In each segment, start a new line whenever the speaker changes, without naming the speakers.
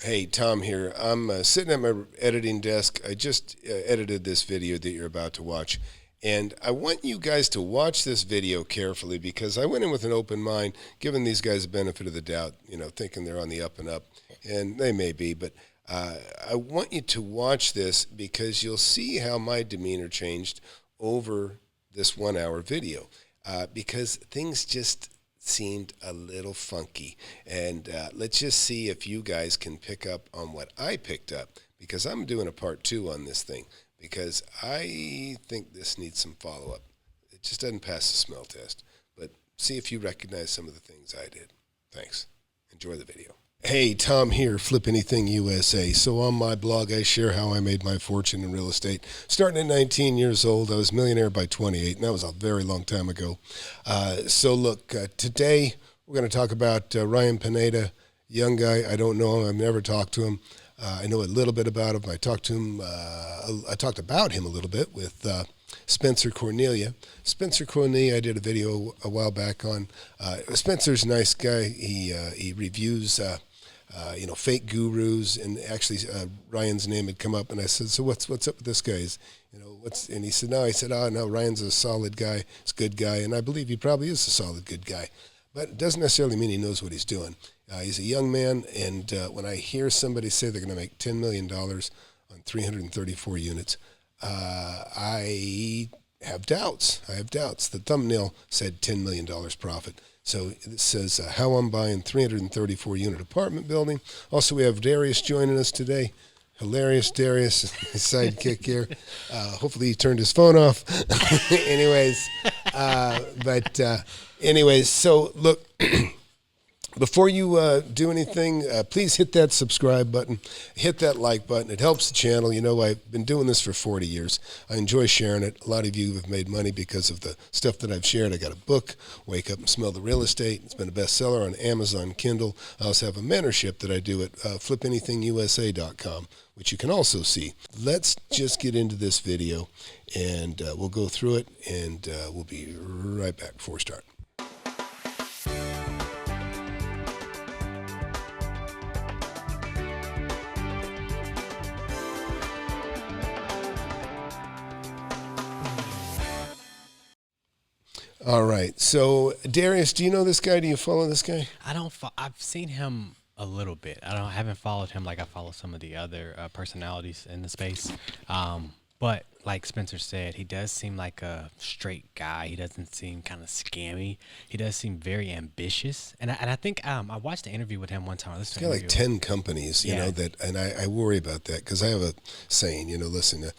Hey, Tom here. I'm sitting at my editing desk. I just edited this video that you're about to watch. And I want you guys to watch this video carefully because I went in with an open mind, giving these guys the benefit of the doubt, thinking they're on the up and up. And they may be, but I want you to watch this because you'll see how my demeanor changed over this 1 hour video because things just seemed a little funky. And let's just see if you guys can pick up on what I picked up because I'm doing a part 2 on this thing because I think this needs some follow-up. It just doesn't pass the smell test. But see if you recognize some of the things I did. Thanks. Enjoy the video. Hey, Tom here, Flip Anything USA. So on my blog, I share how I made my fortune in real estate. Starting at 19 years old, I was a millionaire by 28, and that was a very long time ago. Today we're going to talk about Ryan Pineda, young guy. I don't know him. I've never talked to him. I know a little bit about him. I talked about him a little bit with Spencer Cornelia. Spencer Cornelia, I did a video a while back on. Spencer's a nice guy. He reviews fake gurus, and actually Ryan's name had come up, and I said, so what's up with this guy? And he said, no. I said, no, Ryan's a solid guy. He's a good guy, and I believe he probably is a solid good guy. But it doesn't necessarily mean he knows what he's doing. He's a young man, and when I hear somebody say they're going to make $10 million on 334 units, I have doubts. The thumbnail said $10 million profit. So it says how I'm buying 334 unit apartment building. Also, we have Darius joining us today. Hilarious Darius, his sidekick here. Hopefully he turned his phone off. Anyways, so look, before you do anything, please hit that subscribe button, hit that like button. It helps the channel. I've been doing this for 40 years. I enjoy sharing it. A lot of you have made money because of the stuff that I've shared. I got a book, Wake Up and Smell the Real Estate. It's been a bestseller on Amazon Kindle. I also have a mentorship that I do at flipanythingusa.com, which you can also see. Let's just get into this video, and we'll go through it, and we'll be right back before we start. All right. So, Darius, do you know this guy? Do you follow this guy?
I've seen him a little bit. I haven't followed him like I follow some of the other personalities in the space. But like Spencer said, he does seem like a straight guy. He doesn't seem kind of scammy. He does seem very ambitious. And I think I watched the interview with him one time.
He's got like 10 companies, and I worry about that because I have a saying, listen,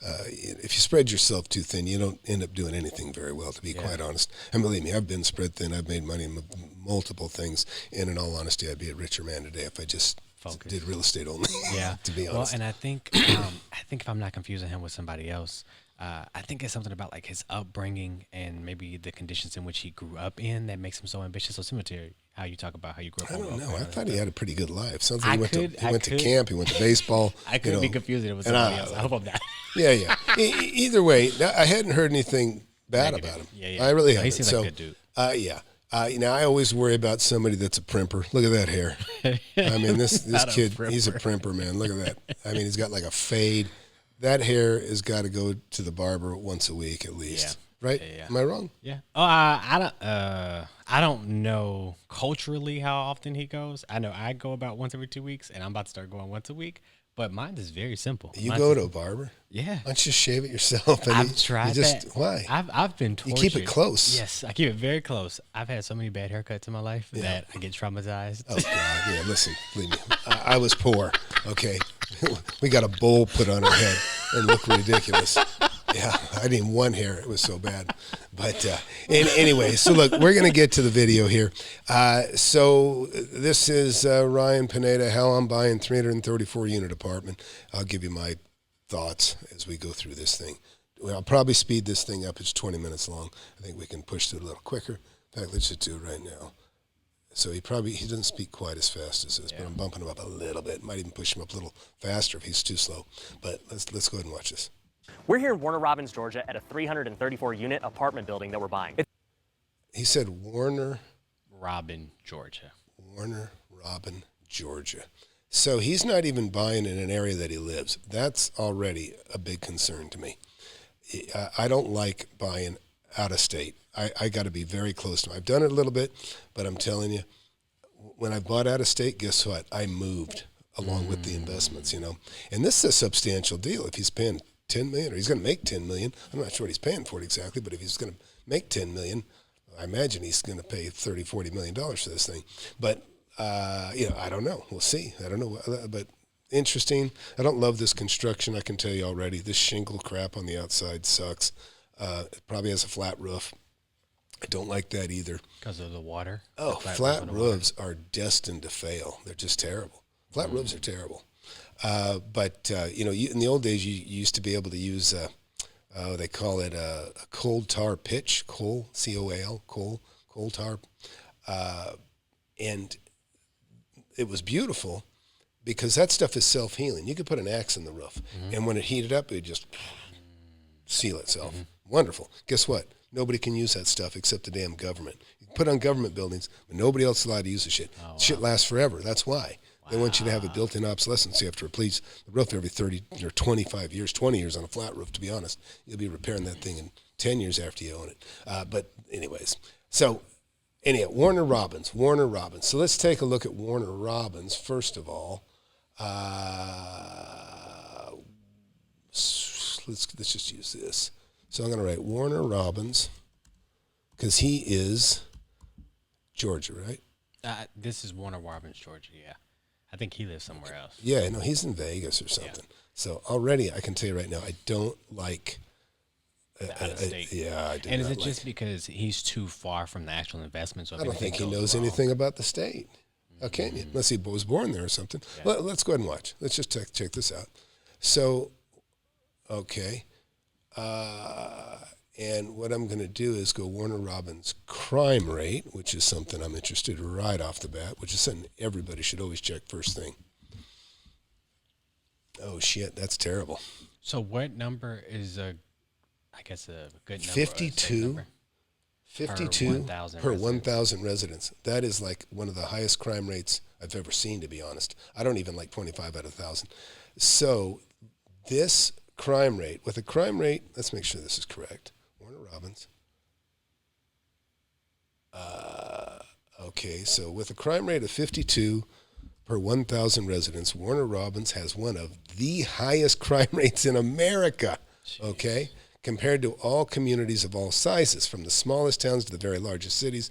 if you spread yourself too thin, you don't end up doing anything very well, to be quite honest. And believe me, I've been spread thin. I've made money in multiple things. And in all honesty, I'd be a richer man today if I just did real estate only.
Yeah,
to be honest.
Well, and I think if I'm not confusing him with somebody else, I think it's something about like his upbringing and maybe the conditions in which he grew up in that makes him so ambitious. So similar to how you talk about how you grew up.
I don't know. I thought he had a pretty good life. Sounds like he went to camp. He went to baseball.
I could be confusing it with somebody else. I hope I'm not.
Yeah. Either way, I hadn't heard anything bad about him.
Yeah.
I really haven't.
He seems like a good dude.
Yeah. I always worry about somebody that's a primper. Look at that hair. I mean, this kid, he's a primper, man. Look at that. I mean, he's got like a fade. That hair has got to go to the barber once a week at least. Yeah. Right?
Yeah.
Am I wrong?
Yeah. Oh, I don't know culturally how often he goes. I know I go about once every 2 weeks, and I'm about to start going once a week. But mine is very simple.
You go to a barber?
Yeah.
Why don't you just shave it yourself?
I've tried that.
Why?
I've been tortured.
You keep it close.
Yes, I keep it very close. I've had so many bad haircuts in my life that I get traumatized.
Oh, God. Yeah, listen, believe me. I was poor, okay? We got a bowl put on our head and looked ridiculous. Yeah, I didn't even one hair. It was so bad. But anyway, so look, we're going to get to the video here. So this is Ryan Pineda, how I'm buying 334 unit apartment. I'll give you my thoughts as we go through this thing. Well, I'll probably speed this thing up. It's 20 minutes long. I think we can push through it a little quicker. In fact, let's just do it right now. So he doesn't speak quite as fast as this, but I'm bumping him up a little bit. Might even push him up a little faster if he's too slow. But let's go ahead and watch this.
We're here in Warner Robins, Georgia at a 334-unit apartment building that we're buying.
He said Warner
Robin, Georgia.
Warner Robin, Georgia. So he's not even buying in an area that he lives. That's already a big concern to me. I don't like buying out of state. I got to be very close to him. I've done it a little bit, but I'm telling you, when I bought out of state, guess what? I moved along with the investments, And this is a substantial deal. If he's paying $10 million, or he's going to make $10 million, I'm not sure what he's paying for it exactly, but if he's going to make $10 million, I imagine he's going to pay $30, $40 million for this thing. But, I don't know. We'll see. I don't know. But interesting. I don't love this construction, I can tell you already. This shingle crap on the outside sucks. It probably has a flat roof. I don't like that either.
Because of the water?
Oh, flat roofs are destined to fail. They're just terrible. Flat roofs are terrible. But in the old days, you used to be able to use, they call it a coal tar pitch, coal, C-O-A-L, coal tar. And it was beautiful because that stuff is self-healing. You could put an axe in the roof, and when it heated up, it would just seal itself. Wonderful. Guess what? Nobody can use that stuff except the damn government. You can put it on government buildings, but nobody else is allowed to use the shit. Oh, wow. Shit lasts forever. That's why. They want you to have a built-in obsolescence. You have to replace the roof every 30 or 25 years, 20 years on a flat roof, to be honest. You'll be repairing that thing in 10 years after you own it. But anyways, Warner Robins. So let's take a look at Warner Robins, first of all. Let's just use this. So I'm going to write Warner Robins because he is Georgia, right?
This is Warner Robins, Georgia, yeah. I think he lives somewhere else.
Yeah, no, he's in Vegas or something. Yeah. So already I can tell you right now, I don't like
out of state.
I do.
And is it just because he's too far from the actual investment? So
I don't think he knows anything about the state. How can you? Unless he was born there or something. Yeah. Let's go ahead and watch. Let's just check this out. So, okay. And what I'm going to do is go Warner Robins crime rate, which is something I'm interested in right off the bat, which is something everybody should always check first thing. Oh, shit, that's terrible.
So what number is a good number?
52 per 1,000 residents. That is like one of the highest crime rates I've ever seen, to be honest. I don't even like 25 out of 1,000. So this crime rate, with a crime rate, let's make sure this is correct. Warner Robins. Okay, so with a crime rate of 52 per 1,000 residents, Warner Robins has one of the highest crime rates in America. Jeez. Okay, compared to all communities of all sizes, from the smallest towns to the very largest cities.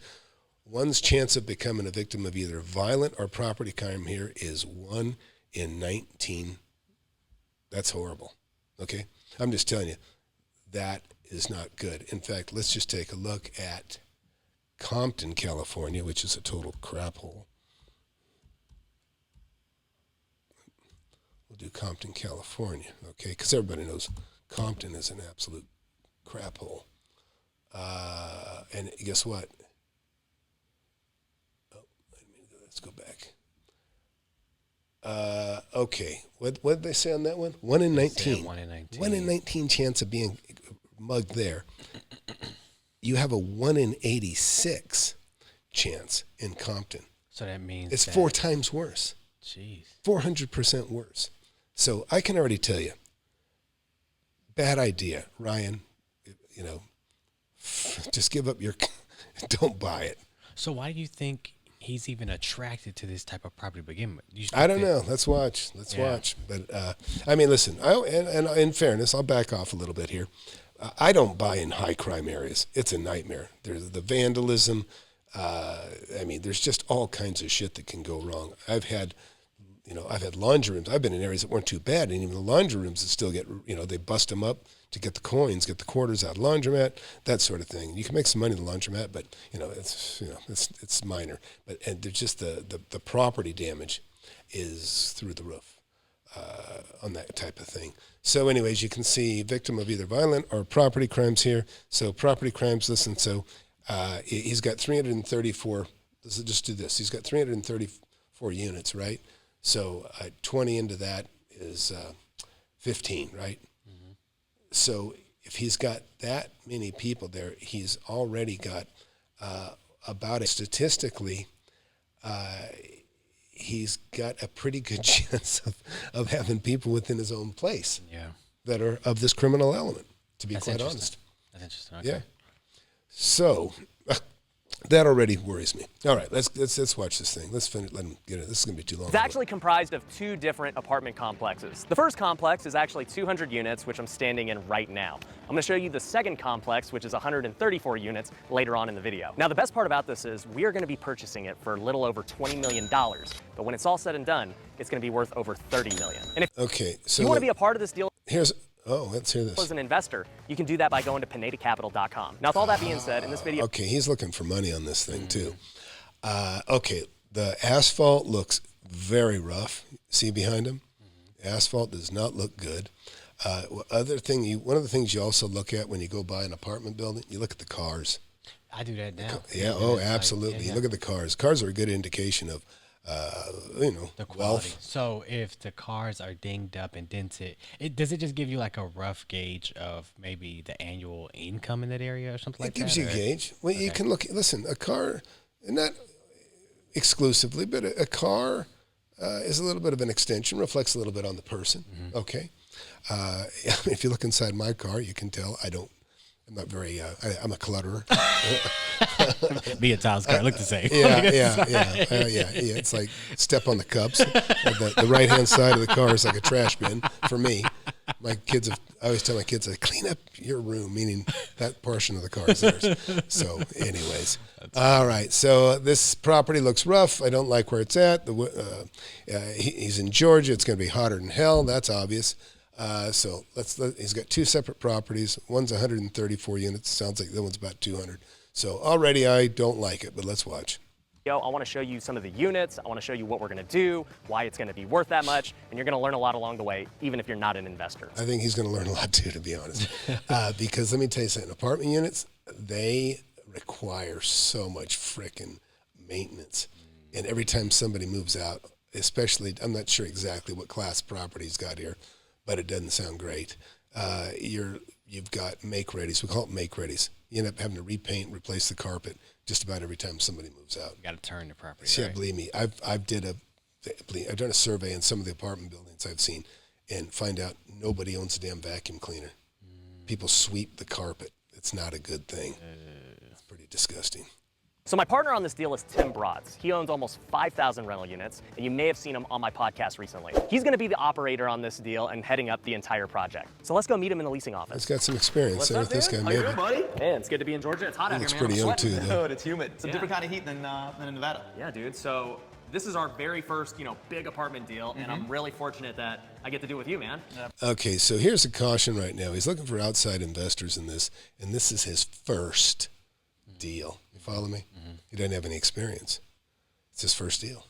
One's chance of becoming a victim of either violent or property crime here is 1 in 19. That's horrible. Okay, I'm just telling you, that is not good. In fact, let's just take a look at Compton, California, which is a total crap hole. We'll do Compton, California, okay, because everybody knows Compton is an absolute crap hole. And guess what? Oh, let's go back. Okay, what did they say on that one? 1 in 19.
1 in 19.
1 in 19 chance of being mugged there. You have a 1 in 86 chance in Compton.
So that means
it's 4 times worse.
Jeez.
400% worse. So I can already tell you, bad idea, Ryan. Just give up your, don't buy it.
So why do you think he's even attracted to this type of property to begin with?
I don't know. Let's watch. But listen. And in fairness, I'll back off a little bit here. I don't buy in high crime areas. It's a nightmare. There's the vandalism. There's just all kinds of shit that can go wrong. I've had laundry rooms. I've been in areas that weren't too bad, and even the laundry rooms that still get, they bust them up to get the coins, get the quarters out of the laundromat, that sort of thing. You can make some money in the laundromat, but it's minor. And there's just the property damage is through the roof on that type of thing. So, anyways, you can see victim of either violent or property crimes here. So, property crimes. Listen. So, he's got 334. Let's just do this. He's got 334 units, right? So 20 into that is 15, right? Mm-hmm. So if he's got that many people there, he's already got statistically, he's got a pretty good chance of having people within his own place
Yeah.
that are of this criminal element, to be
That's
quite
interesting.
honest.
That's interesting. Okay.
Yeah. So that already worries me. All right, let's watch this thing. Let's finish. Let him get it. This is going to be too long.
It's actually comprised of 2 different apartment complexes. The first complex is actually 200 units, which I'm standing in right now. I'm going to show you the second complex, which is 134 units, later on in the video. Now, the best part about this is we are going to be purchasing it for a little over $20 million. But when it's all said and done, it's going to be worth over $30 million. And if
Okay, so
you want to be a part of this deal
let's hear this.
as an investor, you can do that by going to PinedaCapital.com. Now, with all that being said, in this video,
Okay, he's looking for money on this thing too. Okay, the asphalt looks very rough. See behind him? Asphalt does not look good. One of the things you also look at when you go buy an apartment building, you look at the cars.
I do that now.
Yeah, absolutely. You look at the cars. Cars are a good indication of,
The quality.
wealth.
So if the cars are dinged up and dented, does it just give you like a rough gauge of maybe the annual income in that area or something like
It gives
that?
you a
or-
gauge. Well, you can look. Listen, a car, not exclusively, but a car is a little bit of an extension. Reflects a little bit on the person. Okay. If you look inside my car, you can tell I'm not very. I'm a clutterer.
Be a Tom's car, look the same.
Yeah. It's like step on the cups. The right hand side of the car is like a trash bin for me. I always tell my kids, I clean up your room, meaning that portion of the car is theirs. So, anyways, all right. So this property looks rough. I don't like where it's at. He's in Georgia. It's going to be hotter than hell. That's obvious. So he's got 2 separate properties. One's 134 units. Sounds like the one's about 200. So already I don't like it, but let's watch.
I want to show you some of the units. I want to show you what we're going to do, why it's going to be worth that much, and you're going to learn a lot along the way, even if you're not an investor.
I think he's going to learn a lot too, to be honest. Because let me tell you something, apartment units, they require so much frickin' maintenance. And every time somebody moves out, especially, I'm not sure exactly what class property he's got here, but it doesn't sound great. You've got make-readies. We call it make-readies. You end up having to repaint, replace the carpet just about every time somebody moves out.
You got to turn the property.
See,
right?
believe me, I've done a survey in some of the apartment buildings I've seen, and find out nobody owns a damn vacuum cleaner. People sweep the carpet. It's not a good thing. It's pretty disgusting.
So my partner on this deal is Tim Broads. He owns almost 5,000 rental units, and you may have seen him on my podcast recently. He's going to be the operator on this deal and heading up the entire project. So let's go meet him in the leasing office.
He's got some experience there with this guy,
How you
maybe.
doing, buddy?
Man, it's good to be in Georgia. It's hot out
He
here,
looks
man.
pretty
I'm
young
sweating.
too, though.
Dude, it's humid. It's a different kind of heat than in Nevada.
Yeah, dude. So this is our very first, big apartment deal, and I'm really fortunate that I get to do it with you, man.
Okay, so here's a caution right now. He's looking for outside investors in this, and this is his first deal. You follow me? He doesn't have any experience. It's his first deal.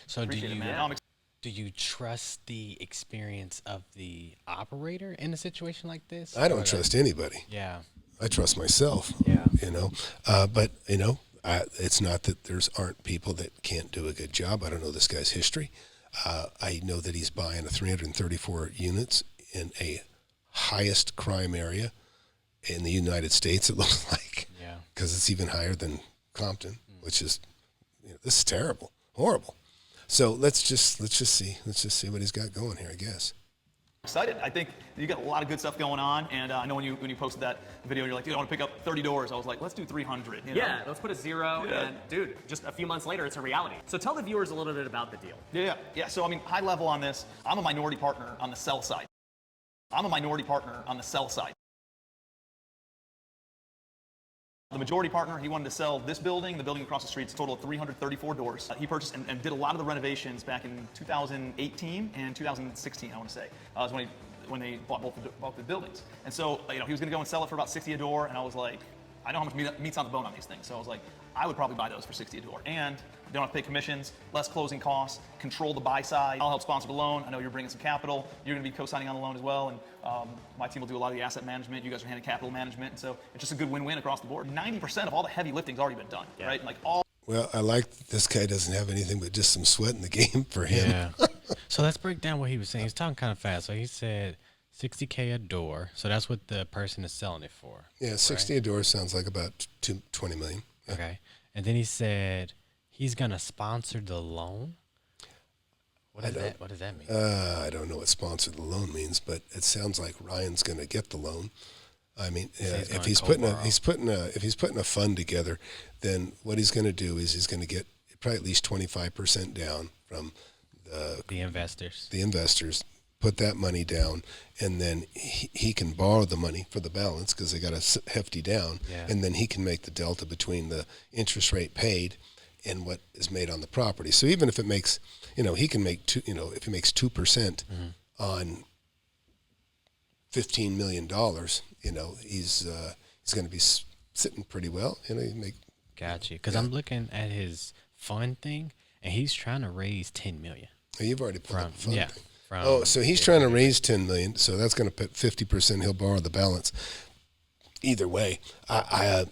So
Appreciate it, man.
do you trust the experience of the operator in a situation like this?
I don't trust anybody.
Yeah.
I trust myself.
Yeah.
But it's not that there's aren't people that can't do a good job. I don't know this guy's history. I know that he's buying a 334 units in a highest crime area in the United States. It looks like,
Yeah.
because it's even higher than Compton, which is this is terrible, horrible. So let's just see what he's got going here, I guess.
Excited. I think you got a lot of good stuff going on, and I know when you posted that video, you're like, dude, I want to pick up 30 doors. I was like, let's do 300. You know?
Yeah, let's put a 0,
Yeah.
and dude, just a few months later, it's a reality. So tell the viewers a little bit about the deal.
Yeah. So I mean, high level on this, I'm a minority partner on the sell side. The majority partner, he wanted to sell this building, the building across the street. It's a total of 334 doors. He purchased and did a lot of the renovations back in 2018 and 2016, I want to say. Was when they bought both the buildings. And so, he was going to go and sell it for about 60 a door, and I was like, I know how much meat's on the bone on these things. So I was like, I would probably buy those for 60 a door. And you don't have to pay commissions, less closing costs, control the buy side. I'll help sponsor the loan. I know you're bringing some capital. You're going to be co-signing on the loan as well. And my team will do a lot of the asset management. You guys are handling capital management. And so it's just a good win-win across the board. 90% of all the heavy lifting's already been done, right? Like all.
Well, I like that this guy doesn't have anything but just some sweat in the game for him.
Yeah. So let's break down what he was saying. He's talking kind of fast. So he said $60K a door. So that's what the person is selling it for.
Yeah, 60 a door sounds like about 20 million. Yeah.
Okay. And then he said he's going to sponsor the loan. What does that mean?
I don't know what sponsor the loan means, but it sounds like Ryan's going to get the loan. I mean, if he's putting a fund together, then what he's going to do is he's going to get probably at least 25% down from
The investors.
the investors, put that money down, and then he can borrow the money for the balance because they got a hefty down,
Yeah.
and then he can make the delta between the interest rate paid and what is made on the property. So even if it makes, he can make if he makes 2% on $15 million, he's going to be sitting pretty well. He make.
Got you. Because I'm looking at his fund thing, and he's trying to raise $10 million.
Oh, you've already put up a fund thing. So he's trying to raise $10 million. So that's going to put 50%. He'll borrow the balance. Either way, I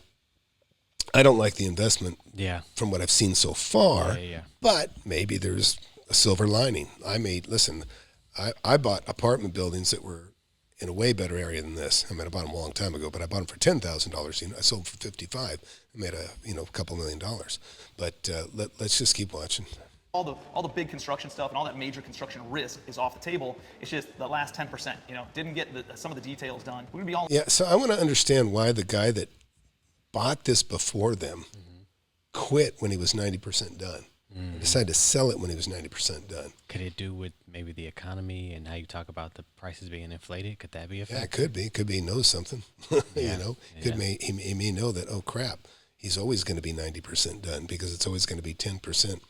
don't like the investment.
Yeah.
From what I've seen so far.
Yeah.
But maybe there's a silver lining. I bought apartment buildings that were in a way better area than this. I mean, I bought them a long time ago, but I bought them for $10,000. I sold them for $55,000. I made a couple $1 million. But let's just keep watching.
All the big construction stuff and all that major construction risk is off the table. It's just the last 10%. Didn't get some of the details done. We're gonna be all.
Yeah. So I want to understand why the guy that bought this before them quit when he was 90% done. Decided to sell it when he was 90% done.
Could it do with maybe the economy and how you talk about the prices being inflated? Could that be a
Yeah,
factor?
it could be. It could be he knows something. He may know that, oh, crap, he's always going to be 90% done because it's always going to be 10%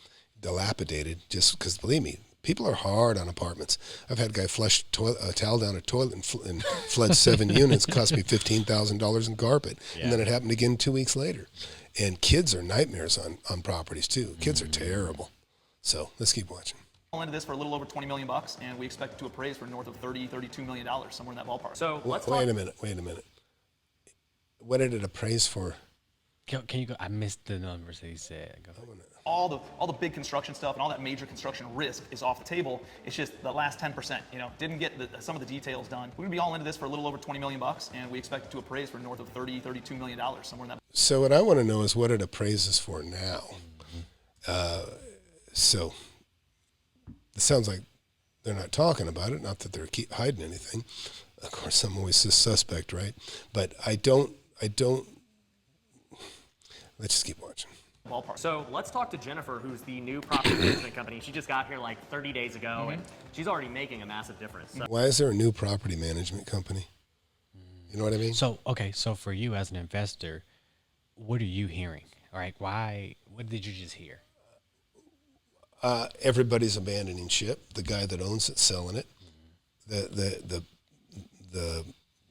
dilapidated just because, believe me, people are hard on apartments. I've had a guy flush a towel down a toilet and flood 7 units, cost me $15,000 in carpet. And then it happened again 2 weeks later. And kids are nightmares on properties, too. Kids are terrible. So let's keep watching.
All into this for a little over $20 million, and we expect it to appraise for north of $32 million, somewhere in that ballpark.
So let's
Wait a minute. What did it appraise for?
Can you go? I missed the numbers that he said. Go.
All the big construction stuff and all that major construction risk is off the table. It's just the last 10%. Didn't get some of the details done. We're gonna be all into this for a little over $20 million, and we expect it to appraise for north of $32 million, somewhere in that.
So what I want to know is what it appraises for now. So it sounds like they're not talking about it. Not that they're hiding anything. Of course, I'm always a suspect, right? But I don't. Let's just keep watching.
ballpark. So let's talk to Jennifer, who's the new property management company. She just got here like 30 days ago, and she's already making a massive difference. So
Why is there a new property management company? You know what I mean?
So for you as an investor, what are you hearing? All right, what did you just hear?
Everybody's abandoning ship. The guy that owns it's selling it. The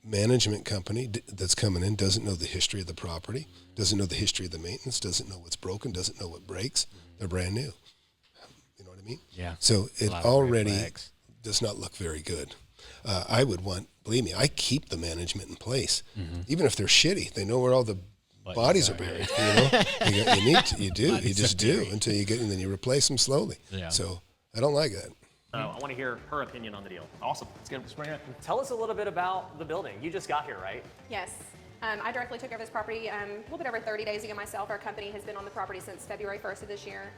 management company that's coming in doesn't know the history of the property, doesn't know the history of the maintenance, doesn't know what's broken, doesn't know what breaks. They're brand new. You know what I mean?
Yeah.
So
A
it
lot of red
already
flags.
does not look very good. I would want, believe me, I keep the management in place, even if they're shitty. They know where all the bodies are buried. You just do until you get, and then you replace them slowly.
Yeah.
So I don't like that.
I want to hear her opinion on the deal.
Awesome. Let's get it. Bring it.
Tell us a little bit about the building. You just got here, right?
Yes. I directly took over this property a little bit over 30 days ago myself. Our company has been on the property since February 1st of this year.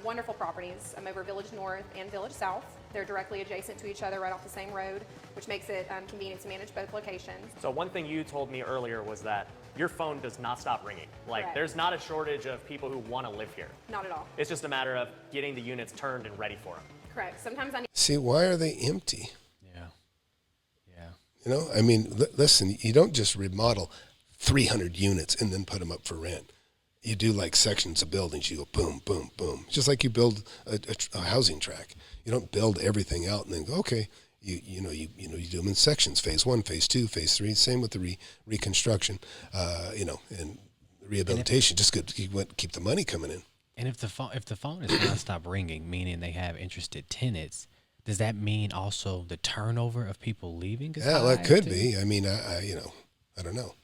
Wonderful properties. I'm over Village North and Village South. They're directly adjacent to each other right off the same road, which makes it convenient to manage both locations.
So one thing you told me earlier was that your phone does not stop ringing. Like,
Correct.
there's not a shortage of people who want to live here.
Not at all.
It's just a matter of getting the units turned and ready for them.
Correct. Sometimes I need
See, why are they empty?
Yeah.
You know, I mean, listen, you don't just remodel 300 units and then put them up for rent. You do like sections of buildings. You go boom, boom, boom. Just like you build a housing tract. You don't build everything out and then go, okay, you do them in sections, phase 1, phase 2, phase 3. Same with the reconstruction, and rehabilitation. Just keep the money coming in.
And if the phone is not stop ringing, meaning they have interested tenants, does that mean also the turnover of people leaving?
Yeah, well, it could be. I mean, I don't know.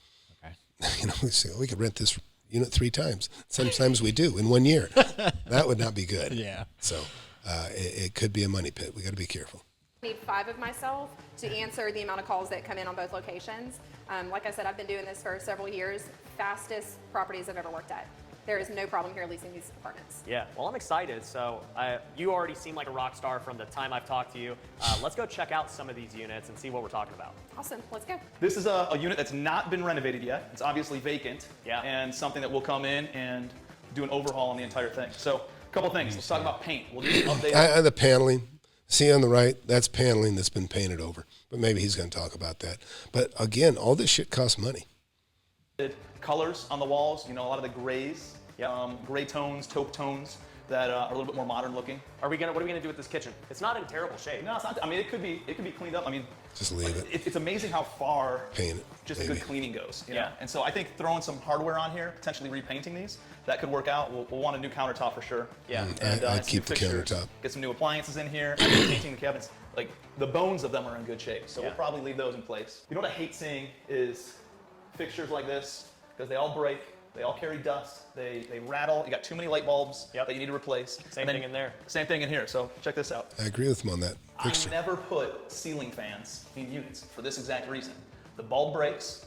Okay.
We could rent this unit 3 times. Sometimes we do in 1 year. That would not be good.
Yeah.
So it could be a money pit. We got to be careful.
I need 5 of myself to answer the amount of calls that come in on both locations. Like I said, I've been doing this for several years. Fastest properties I've ever worked at. there is no problem here leasing these apartments.
Yeah, well, I'm excited. So you already seem like a rock star from the time I've talked to you. Let's go check out some of these units and see what we're talking about.
Awesome, let's go.
This is a unit that's not been renovated yet. It's obviously vacant.
Yeah.
And something that will come in and do an overhaul on the entire thing. So a couple things. Let's talk about paint. We'll do an update.
The paneling. See on the right, that's paneling that's been painted over. But maybe he's going to talk about that. But again, all this shit costs money.
Colors on the walls, you know, a lot of the grays, gray tones, taupe tones that are a little bit more modern looking.
What are we gonna do with this kitchen? It's not in terrible shape.
No, it's not. I mean, it could be cleaned up. I mean,
Just leave it.
It's amazing how far
Paint it,
just a
maybe.
good cleaning goes. You
Yeah.
know? And so I think throwing some hardware on here, potentially repainting these, that could work out. We'll want a new countertop for sure.
Yeah.
And
I'd
some
keep the
fixtures.
countertop.
Get some new appliances in here. I think painting the cabinets, like the bones of them are in good shape. So we'll
Yeah.
probably leave those in place. You know what I hate seeing is fixtures like this, because they all break. They all carry dust. They rattle. You got too many light bulbs
Yep.
that you need to replace.
Same
And then-
thing in there.
Same thing in here. So check this out.
I agree with him on that
I
fixture.
never put ceiling fans in units for this exact reason. The bulb breaks,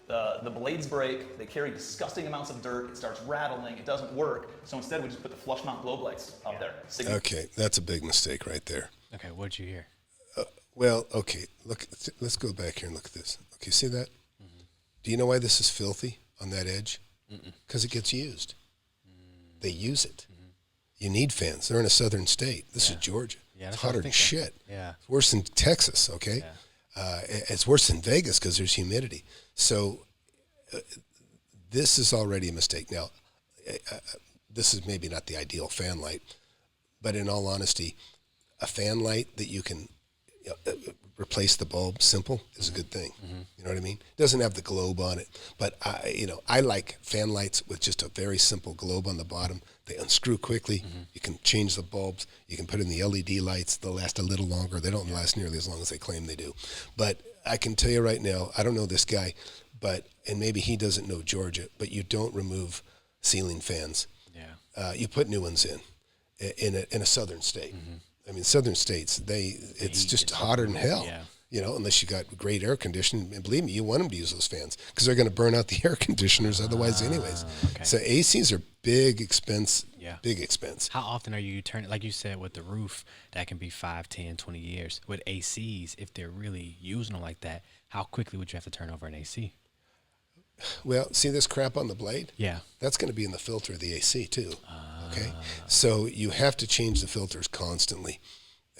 the blades break, they carry disgusting amounts of dirt, it starts rattling, it doesn't work. So instead we just put the flush mount globe lights up there.
Okay, that's a big mistake right there.
Okay, what'd you hear?
Well, okay, look, let's go back here and look at this. Okay, see that? Do you know why this is filthy on that edge? Because it gets used. They use it. You need fans. They're in a southern state. This is Georgia.
Yeah,
It's
that's what I
hotter
was
than
thinking.
shit.
Yeah.
It's worse than Texas, okay? It's worse than Vegas because there's humidity. So this is already a mistake. Now, this is maybe not the ideal fan light, but in all honesty, a fan light that you can replace the bulb simple is a good thing. You know what I mean? It doesn't have the globe on it, but I like fan lights with just a very simple globe on the bottom. They unscrew quickly. You can change the bulbs. You can put in the LED lights. They'll last a little longer. They don't last nearly as long as they claim they do. But I can tell you right now, I don't know this guy, and maybe he doesn't know Georgia, but you don't remove ceiling fans.
Yeah.
You put new ones in a southern state. I mean, southern states, it's just hotter than hell.
Yeah.
You know, unless you got great air conditioning. And believe me, you want them to use those fans because they're going to burn out the air conditioners otherwise anyways.
Okay.
So ACs are big expense,
Yeah.
big expense.
How often are you turning, like you said, with the roof, that can be 5, 10, 20 years. With ACs, if they're really using them like that, how quickly would you have to turn over an AC?
Well, see this crap on the blade?
Yeah.
That's going to be in the filter of the AC too. Okay, so you have to change the filters constantly.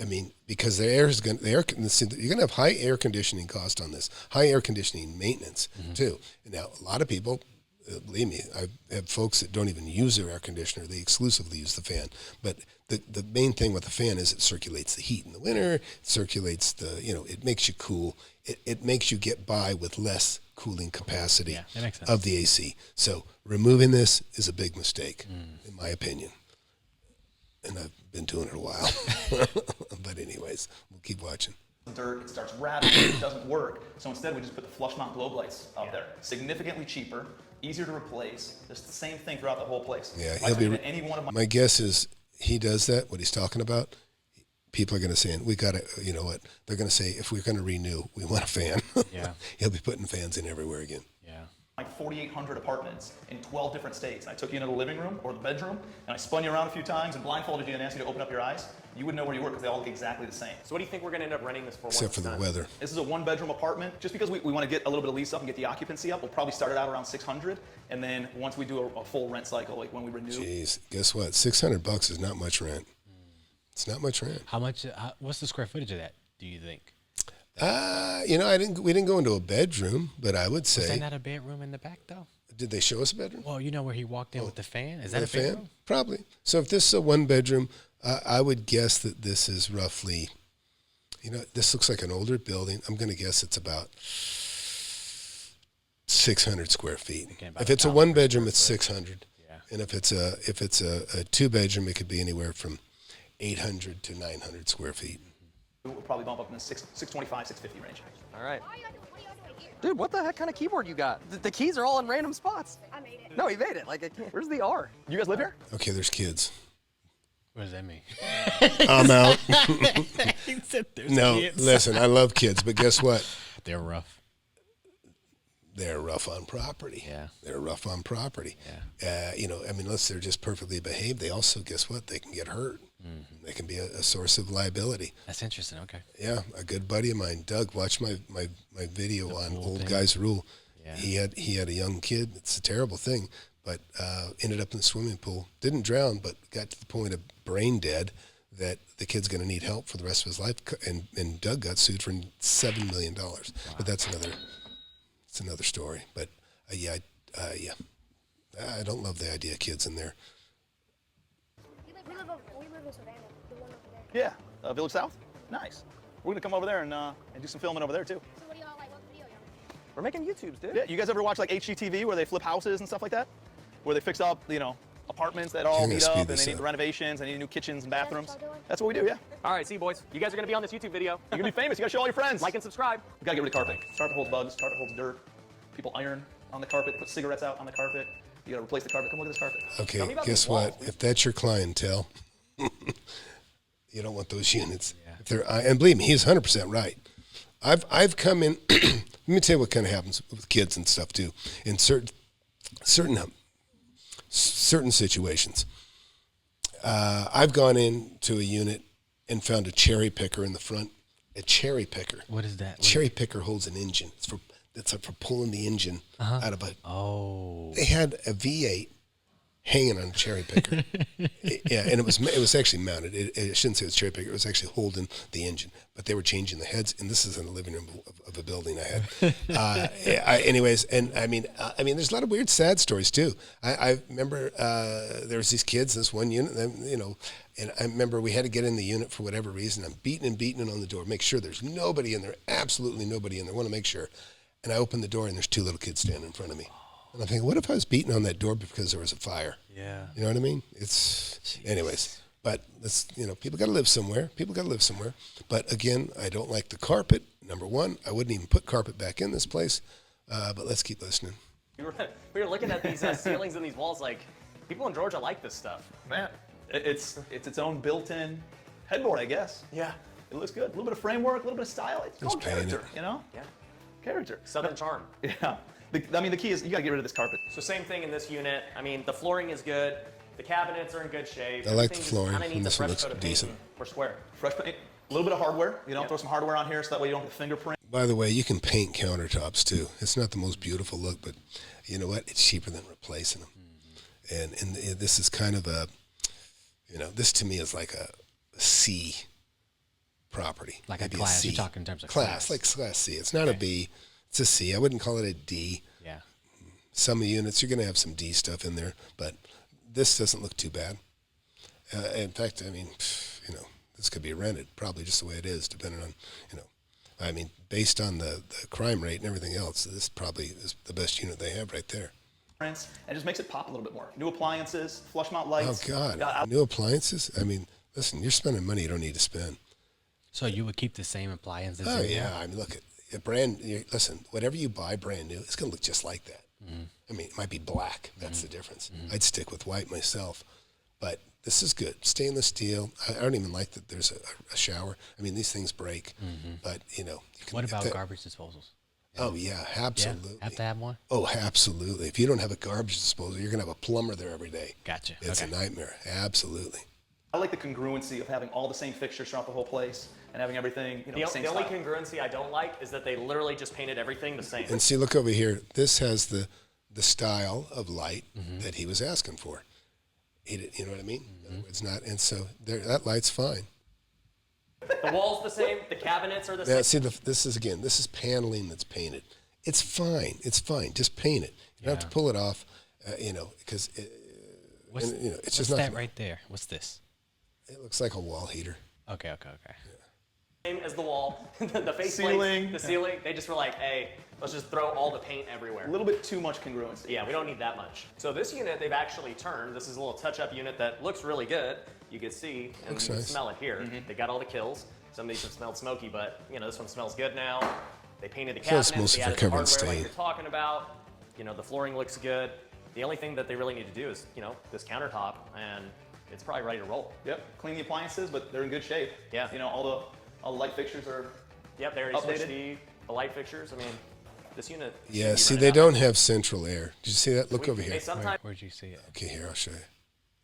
I mean, because the air is going, you're going to have high air conditioning cost on this, high air conditioning maintenance too. Now, a lot of people, believe me, I have folks that don't even use their air conditioner; they exclusively use the fan. But the main thing with the fan is it circulates the heat in the winter. It circulates it makes you cool. It makes you get by with less cooling capacity
Yeah, that makes sense.
of the AC. So removing this is a big mistake, in my opinion. And I've been doing it a while. But anyways, we'll keep watching.
Dirt, it starts rattling, it doesn't work. So instead we just put the flush mount globe lights up there. Significantly cheaper, easier to replace. Just the same thing throughout the whole place.
Yeah,
If I
he'll
took
be.
it to any one of
My guess is he does that. What he's talking about. People are going to say, we got to. You know what? They're going to say, if we're going to renew, we want a fan.
Yeah.
He'll be putting fans in everywhere again.
Yeah.
like 4,800 apartments in 12 different states. And I took you into the living room or the bedroom, and I spun you around a few times and blindfolded you and asked you to open up your eyes. You wouldn't know where you were because they all look exactly the same.
So what do you think we're gonna end up renting this for?
Except
once
for
it's
the
done?
weather.
This is a one-bedroom apartment. Just because we want to get a little bit of lease up and get the occupancy up, we'll probably start it out around 600, and then once we do a full rent cycle, like when we renew.
Jeez, guess what? $600 is not much rent. It's not much rent.
How much? What's the square footage of that? Do you think?
We didn't go into a bedroom, but I would
Is
say.
that not a bedroom in the back though?
Did they show us a bedroom?
Well, you know where he walked in with the fan. Is that
The
a
fan?
bedroom?
Probably. So if this is a one bedroom, I would guess that this is roughly, this looks like an older building. I'm going to guess it's about 600 square feet.
Okay, about
If it's a
$1
one
per
bedroom,
square
it's
foot.
600.
Yeah.
And if it's a two bedroom, it could be anywhere from 800 to 900 square feet.
We'll probably bump up in the 625, 650 range.
All right.
What are you doing here?
Dude, what the heck kind of keyboard you got? The keys are all in random spots.
I made it.
No, he made it. Like, I can't. Where's the R?
You guys live here?
Okay, there's kids.
What does that mean?
I'm out.
He said there's
No,
kids.
listen, I love kids, but guess what?
They're rough.
they're rough on property.
Yeah.
They're rough on property.
Yeah.
You know, I mean, unless they're just perfectly behaved, they also, guess what? They can get hurt. They can be a source of liability.
That's interesting. Okay.
Yeah, a good buddy of mine, Doug, watched my video on
pool
Old
thing.
Guys Rule.
Yeah.
He had a young kid. It's a terrible thing, but ended up in the swimming pool. Didn't drown, but got to the point of brain dead that the kid's going to need help for the rest of his life. And Doug got sued for $7 million. But that's another story. But yeah, I don't love the idea of kids in there.
We live in Savannah, the one over there.
Yeah, Village South. Nice. We're gonna come over there and do some filming over there too.
So what do y'all like? What video y'all?
We're making YouTubes, dude.
Yeah, you guys ever watch like HGTV where they flip houses and stuff like that? Where they fix up, you know, apartments that all
You're gonna
meet
speed
up and
this
they need
up.
renovations, they need new kitchens and bathrooms.
what y'all doing?
That's what we do, yeah.
All right, see you boys. You guys are gonna be on this YouTube video.
You're gonna be famous, you gotta show all your friends.
Like and subscribe.
You gotta get rid of carpet. Carpet holds bugs, carpet holds dirt. People iron on the carpet, put cigarettes out on the carpet. You gotta replace the carpet. Come look at this carpet.
Tell me
Okay,
about
guess
these walls,
what?
dude.
If that's your clientele, you don't want those units. If they're, and believe me, he's 100% right. I've come in. Let me tell you what kind of happens with kids and stuff too. In certain situations, I've gone into a unit and found a cherry picker in the front. A cherry picker.
What is that?
Cherry picker holds an engine. It's for pulling the engine out of a.
Oh.
They had a V8 hanging on a cherry picker. Yeah, and it was actually mounted. I shouldn't say it was cherry picker. It was actually holding the engine, but they were changing the heads. And this is in the living room of a building I had. Anyways, and I mean, there's a lot of weird, sad stories too. I remember there was these kids in this one unit, you know, and I remember we had to get in the unit for whatever reason. I'm beating it on the door, make sure there's nobody in there, absolutely nobody in there. I want to make sure. And I open the door and there's two little kids standing in front of me. And I'm thinking, what if I was beating on that door because there was a fire?
Yeah.
You know what I mean? Anyways, but that's, you know, people got to live somewhere. But again, I don't like the carpet. Number one, I wouldn't even put carpet back in this place. But let's keep listening.
We were looking at these ceilings and these walls. Like, people in Georgia like this stuff.
Man, it's its own built-in headboard, I guess.
Yeah.
It looks good. A little bit of framework, a little bit of style. It's all
paint
character,
it.
you know?
Yeah.
Character.
Southern charm.
Yeah. The key is you gotta get rid of this carpet.
So same thing in this unit. I mean, the flooring is good. The cabinets are in good shape.
I like the
Everything just
flooring,
kinda
and
needs a
this one
fresh
looks
coat of
decent.
paint and we're square.
Fresh paint, a little bit of hardware. You know, throw some hardware on here so that way you don't have a fingerprint.
By the way, you can paint countertops too. It's not the most beautiful look, but you know what? It's cheaper than replacing them. And this is kind of a, you know, this to me is like a C property.
Like a
Maybe
class.
C.
You're talking in terms of
class,
class.
like class C. It's not a B. It's a C. I wouldn't call it a D.
Yeah.
Some of the units, you're going to have some D stuff in there, but this doesn't look too bad. In fact, I mean, you know, this could be rented, probably just the way it is, depending on, you know, I mean, based on the crime rate and everything else, this probably is the best unit they have right there.
And it just makes it pop a little bit more. New appliances, flush mount lights.
Oh, God.
Yeah,
New appliances? I mean, listen, you're spending money you don't need to spend.
So you would keep the same appliances?
Oh,
in
yeah.
there?
I mean, look, listen, whatever you buy brand new, it's going to look just like that. I mean, it might be black. That's the difference. I'd stick with white myself. But this is good. Stainless steel. I don't even like that there's a shower. I mean, these things break. But, you know. You can,
What about
if that-
garbage disposals?
Oh, yeah, absolutely.
Yeah, have to have one?
Oh, absolutely. If you don't have a garbage disposal, you're going to have a plumber there every day.
Gotcha.
It's
Okay.
a nightmare. Absolutely.
I like the congruency of having all the same fixtures throughout the whole place and having everything, you know,
The,
the same
the only
style.
congruency I don't like is that they literally just painted everything the same.
And see, look over here. This has the style of light that he was asking for. He did, you know what I mean? In other words, not, and so there, that light's fine.
The wall's the same. The cabinets are the
Now,
same.
see, this is paneling that's painted. It's fine. It's fine. Just paint it. You don't have to pull it off, you know, because
What's,
you know, it's
what's
just not.
that right there? What's this?
It looks like a wall heater.
Okay.
Same as the wall, the face
Ceiling.
plates, the ceiling. They just were like, hey, let's just throw all the paint everywhere.
A little bit too much congruency.
Yeah, we don't need that much. So this unit, they've actually turned. This is a little touch-up unit that looks really good. You can see and
Looks
you can
nice.
smell it here. They got all the kills. Some of these have smelled smoky, but you know this one smells good now. They painted the
Kills
cabinets.
most
They
of
added
the
the
cover and
hardware like
stain.
you're talking about. You know the flooring looks good. The only thing that they really need to do is you know this countertop, and it's probably ready to roll.
Yep. Clean the appliances, but they're in good shape.
Yeah.
You know, all the light fixtures are.
Yep, they already switched
Updated.
the light fixtures. I mean, This unit. should
Yeah,
be
see,
rented
they
out.
don't have central air. Did you see that? Look over
Hey,
here.
sometime.
Where'd you see it?
Okay, here, I'll show you.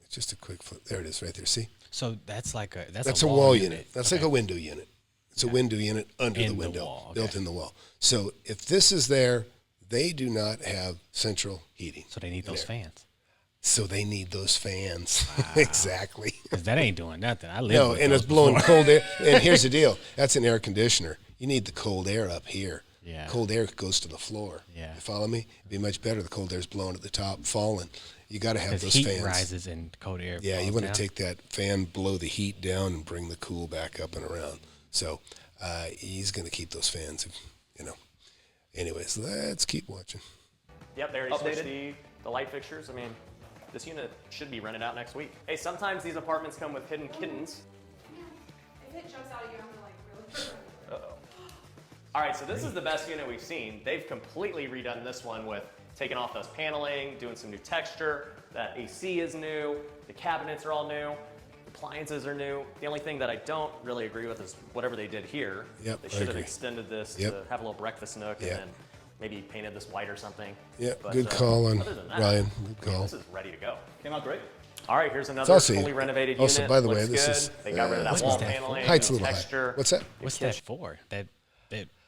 It's just a quick flip. There it is right there. See?
So that's like a
That's a wall unit. That's like a window unit. It's a window unit under the
In the
window,
wall,
built
okay.
in the wall. So if this is there, they do not have central heating.
So they need those fans.
So they need those fans. Exactly.
Because that ain't doing nothing. I live
No,
with
and
those
it's blowing
before.
cold air. And here's the deal. That's an air conditioner. You need the cold air up here.
Yeah.
Cold air goes to the floor.
Yeah.
You follow me? It'd be much better. The cold air's blowing at the top, falling. You got to have
Because
those
heat
fans.
rises and cold air.
Yeah, you
falls
want
down.
to take that fan, blow the heat down, and bring the cool back up and around. So he's going to keep those fans, you know. Anyways, let's keep watching.
Yep, they already switched
Updated.
the light fixtures. I mean, this unit should be rented out next week. Hey, sometimes these apartments come with hidden kittens.
If it jumps out at you, I'm gonna like really.
All right, so this is the best unit we've seen. They've completely redone this one with taking off those paneling, doing some new texture. That AC is new. The cabinets are all new. The appliances are new. The only thing that I don't really agree with is whatever they did here.
Yep,
They
I
should have
agree.
extended this
Yep.
to have a little breakfast nook
Yeah.
and then maybe painted this white or something.
Yeah,
But,
good call on
other than that,
Ryan. Good
I mean,
call.
this is ready to go.
Came out great.
All right, here's another
also-
fully renovated
also,
unit.
by the way,
Looks
this
good.
is,
They got rid of that
what's
wall
that for?
paneling,
Height's a
new
little high.
texture.
What's that?
What's that for? That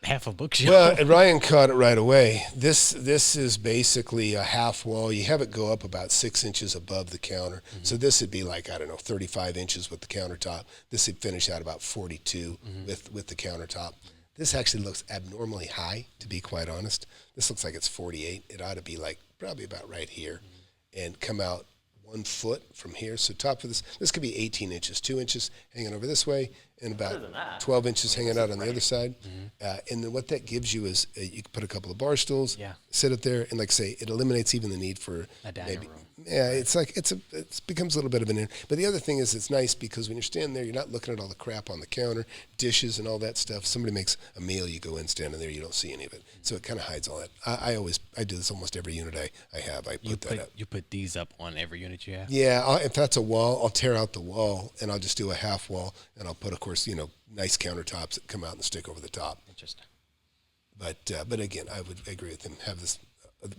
half a bookshelf?
Well, and Ryan caught it right away. This is basically a half wall. You have it go up about 6 inches above the counter. So this would be like, I don't know, 35 inches with the countertop. This would finish out about 42 with the countertop. This actually looks abnormally high, to be quite honest. This looks like it's 48. It ought to be like probably about right here and come out 1 foot from here. So top of this could be 18 inches, 2 inches hanging over this way, and
Other
about
than that,
12 inches hanging out on the other side. And then what that gives you is you can put a couple of bar stools,
Yeah.
sit it there, and like I say, it eliminates even the need for
A dining room.
Yeah, it's like it becomes a little bit of an. But the other thing is, it's nice because when you're standing there, you're not looking at all the crap on the counter, dishes and all that stuff. Somebody makes a meal, you go in, standing there, you don't see any of it. So it kind of hides all that. I do this almost every unit I have. I put that up.
You put these up on every unit you have?
Yeah, if that's a wall, I'll tear out the wall and I'll just do a half wall, and I'll put, of course, nice countertops that come out and stick over the top.
Interesting.
But again, I would agree with him. Have this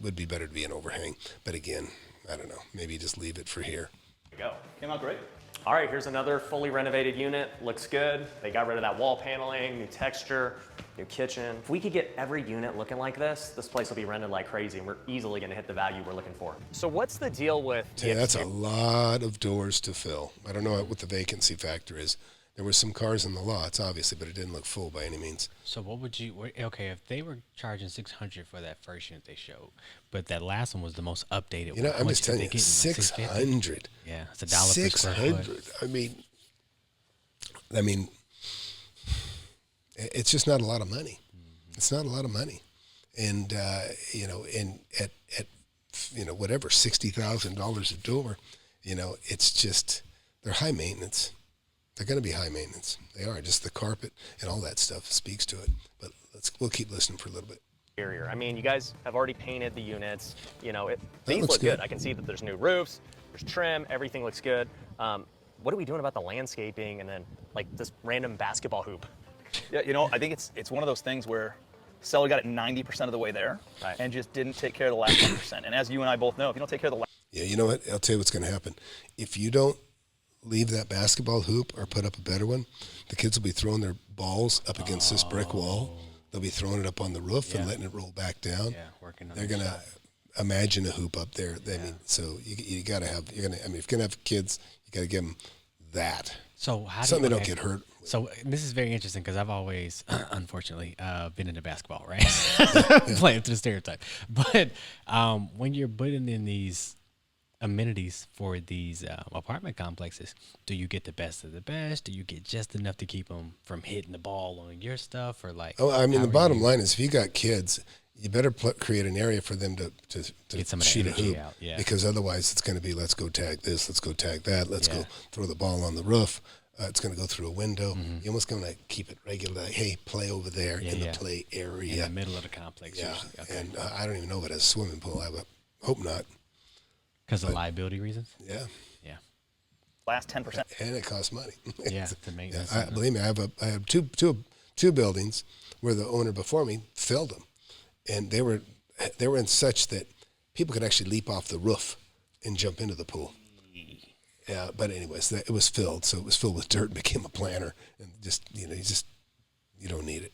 would be better to be an overhang. But again, I don't know. Maybe just leave it for here.
there you go.
Came out great.
All right, here's another fully renovated unit. Looks good. They got rid of that wall paneling, new texture, new kitchen. If we could get every unit looking like this place will be rented like crazy, and we're easily gonna hit the value we're looking for. So what's the deal with
Yeah, that's a lot of doors to fill. I don't know what the vacancy factor is. There were some cars in the lots, obviously, but it didn't look full by any means.
So what would you? Okay, if they were charging $600 for that first unit they showed, but that last one was the most updated.
You know,
one, how
I'm
much
just
did
telling
they
you,
get in, like,
600.
Yeah, it's $1 per square foot.
600. I mean, it's just not a lot of money. It's not a lot of money, and at whatever $60,000 a door, it's just they're high maintenance. They're going to be high maintenance. They are. Just the carpet and all that stuff speaks to it. But we'll keep listening for a little bit.
interior? I mean, you guys have already painted the units. These
looks
look good.
good.
I can see that there's new roofs, there's trim, everything looks good. What are we doing about the landscaping and then like this random basketball hoop?
Yeah, I think it's one of those things where seller got it 90% of the way there
Right.
and just didn't take care of the last 10%. And as you and I both know, if you don't take care of the last
Yeah, you know what? I'll tell you what's going to happen. If you don't leave that basketball hoop or put up a better one, the kids will be throwing their balls up against this brick wall. They'll be throwing it up on the roof and
Yeah.
letting it roll back down.
Yeah, working on
They're
the
going to
shot.
imagine a hoop up there. I mean, so you got to have. If you're going to have kids, you got to give them that.
So how
Something they
do you,
don't get hurt.
So this is very interesting because I've always, unfortunately, been into basketball, right? Playing to the stereotype. But when you're putting in these amenities for these apartment complexes, do you get the best of the best? Do you get just enough to keep them from hitting the ball on your stuff, or like?
Oh, I mean,
how
the
are
bottom
you-
line is if you got kids, you better create an area for them to
Get some of that
shoot a
energy
hoop.
out, yeah.
Because otherwise it's going to be, let's go tag this, let's go tag that, let's
Yeah.
go throw the ball on the roof. It's going to go through a window. You're almost going to keep it regular. Like, hey, play over there in
yeah.
the play
in
area.
the middle of the complex?
Yeah,
Usually. Okay.
and I don't even know if it has a swimming pool. I hope not.
Because of liability reasons.
Yeah,
Yeah.
last 10%.
and it costs money.
Yeah. To maintenance.
Believe me, I have two buildings where the owner before me filled them, and they were in such that people could actually leap off the roof and jump into the pool. Yeah, but anyways, it was filled, so it was filled with dirt and became a planter, and just you don't need it.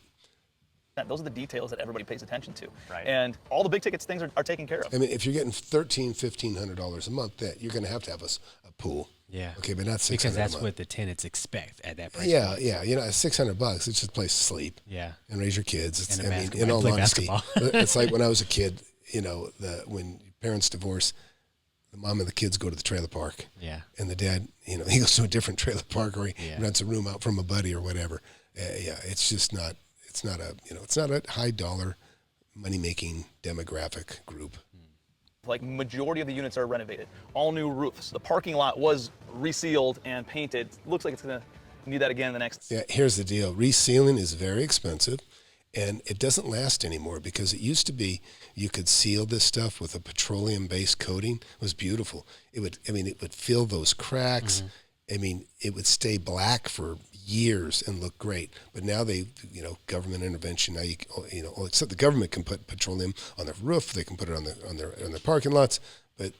Those are the details that everybody pays attention to.
Right.
And all the big tickets things are taken care of.
I mean, if you're getting $1,300-$1,500 a month, that you're going to have a pool.
Yeah.
Okay, but not $600
because that's
a month.
what the tenants expect at that price.
Yeah, yeah. You know, $600. It's just a place to sleep.
Yeah.
And raise your kids. It's,
And a
I mean,
basketball.
in all
Play
honesty,
basketball.
it's like when I was a kid. You know, when parents divorce, the mom and the kids go to the trailer park.
Yeah.
And the dad, you know, he goes to a different trailer park, or he
Yeah.
rents a room out from a buddy or whatever. Yeah, it's just not. It's not a high dollar, money making demographic group.
Like, majority of the units are renovated. All new roofs. The parking lot was resealed and painted. Looks like it's going to need that again in the next.
Yeah, here's the deal. Resealing is very expensive, and it doesn't last anymore, because it used to be you could seal this stuff with a petroleum-based coating. It was beautiful. It would fill those cracks. I mean, it would stay black for years and look great. But now government intervention. Now except the government can put petroleum on their roof, they can put it on their parking lots, but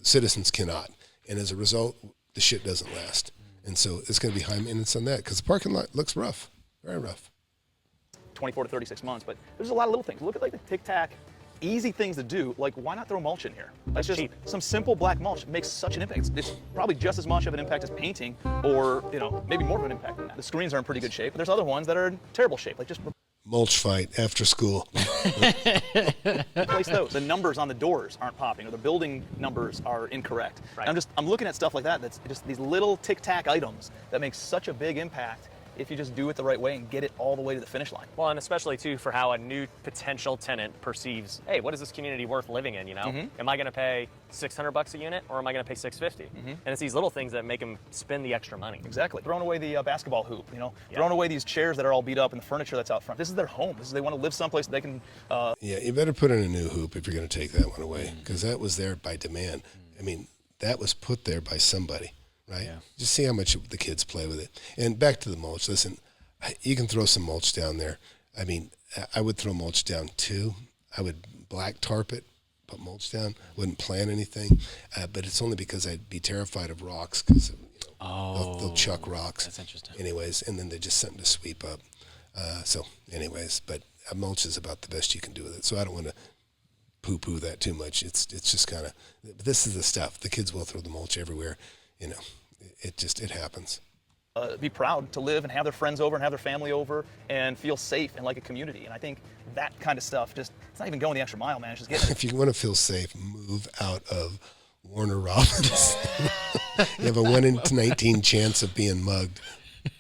citizens cannot. And as a result, the shit doesn't last. And so it's going to be high maintenance on that, because the parking lot looks rough, very rough.
24 to 36 months, but there's a lot of little things. Look at like the tic-tac, easy things to do. Like, why not throw mulch in here? That's just
cheap.
some simple black mulch makes such an impact. It's probably just as much of an impact as painting, or maybe more of an impact than that. The screens are in pretty good shape, but there's other ones that are in terrible shape. Like, just
Mulch fight after school.
replace those. The numbers on the doors aren't popping, or the building numbers are incorrect.
Right.
I'm looking at stuff like that. That's just these little tic-tac items that make such a big impact if you just do it the right way and get it all the way to the finish line.
Well, and especially too for how a new potential tenant perceives, hey, what is this community worth living in? Am I going to pay $600 a unit, or am I going to pay $650? And it's these little things that make them spend the extra money.
Exactly. Throwing away the basketball hoop, throwing away these chairs that are all beat up and the furniture that's out front. This is their home. They want to live someplace they can.
Yeah, you better put in a new hoop if you're going to take that one away, because that was there by demand. I mean, that was put there by somebody, right?
Yeah.
Just see how much the kids play with it. And back to the mulch. Listen, you can throw some mulch down there. I mean, I would throw mulch down too. I would black tarp it, put mulch down. Wouldn't plant anything, but it's only because I'd be terrified of rocks, because they'll chuck rocks.
That's interesting.
Anyways, and then they're just something to sweep up. But mulch is about the best you can do with it. So I don't want to poo-poo that too much. It's just kind of, this is the stuff. The kids will throw the mulch everywhere. It happens.
Be proud to live and have their friends over and have their family over and feel safe and like a community. And I think that kind of stuff, it's not even going the extra mile, man. It's just getting
If you want to feel safe, move out of Warner Robins. You have a 1 in 19 chance of being mugged.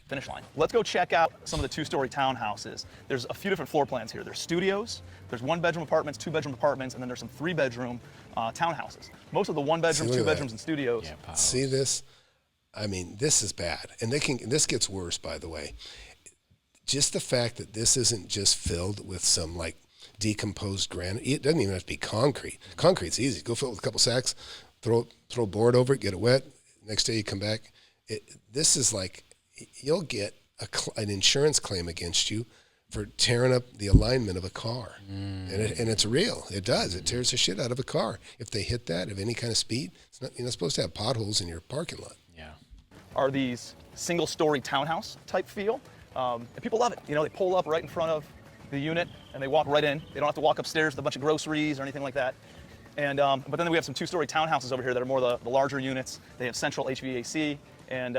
finish line. Let's go check out some of the two-story townhouses. There's a few different floor plans here. There's studios, there's one-bedroom apartments, two-bedroom apartments, and then there's some three-bedroom townhouses. Most of the one-bedroom,
See, look at
two-bedrooms,
that.
and studios.
Yeah, piles.
See this? I mean, this is bad. And this gets worse, by the way. Just the fact that this isn't just filled with some like decomposed granite. It doesn't even have to be concrete. Concrete's easy. Go fill it with a couple sacks, throw a board over it, get it wet. Next day you come back. This is like, you'll get an insurance claim against you for tearing up the alignment of a car. And it's real. It does. It tears the shit out of a car. If they hit that at any kind of speed, you're not supposed to have potholes in your parking lot.
Yeah.
Are these single-story townhouse type feel. And people love it. You know, they pull up right in front of the unit and they walk right in. They don't have to walk upstairs with a bunch of groceries or anything like that. And but then we have some two-story townhouses over here that are more the larger units. They have central HVAC, and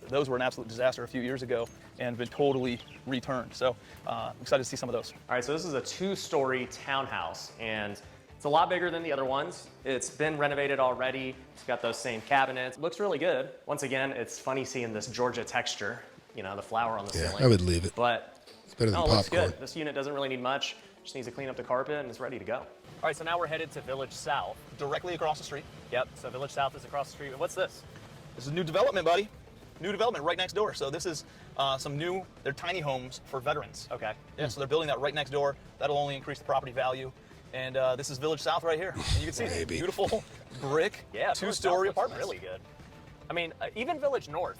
those were an absolute disaster a few years ago and have been totally returned. So I'm excited to see some of those.
All right, so this is a two-story townhouse, and it's a lot bigger than the other ones. It's been renovated already. It's got those same cabinets. It looks really good. Once again, it's funny seeing this Georgia texture, you know, the flower on the
Yeah,
ceiling.
I would leave it.
But
It's better than
no, it looks
popcorn.
good. This unit doesn't really need much. Just needs to clean up the carpet, and it's ready to go. All right, so now we're headed to Village South.
Directly across the street.
Yep, so Village South is across the street. What's this?
This is new development, buddy. New development right next door. So this is they're tiny homes for veterans.
Okay.
Yeah, so they're building that right next door. That'll only increase the property value. And this is Village South right here. And you can see it's
Maybe.
beautiful brick,
Yeah, Village South
two-story
looks
apartments.
really good. I mean, even Village North,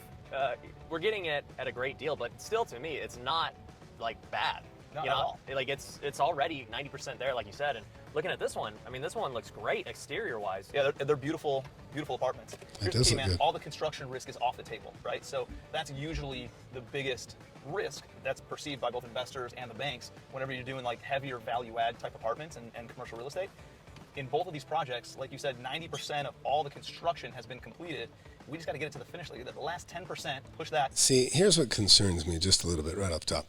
we're getting it at a great deal, but still, to me, it's not like bad.
Not
you
at
know,
all.
like it's already 90% there, like you said. And looking at this one, I mean, this one looks great exterior-wise.
Yeah, they're beautiful, beautiful apartments. Here's the
does
key,
look
man.
good.
All the construction risk is off the table, right? So that's usually the biggest risk that's perceived by both investors and the banks whenever you're doing like heavier value-add type apartments and commercial real estate. In both of these projects, like you said, 90% of all the construction has been completed. We just got to get it to the finish line. The last 10%, push that.
See, here's what concerns me just a little bit right off top.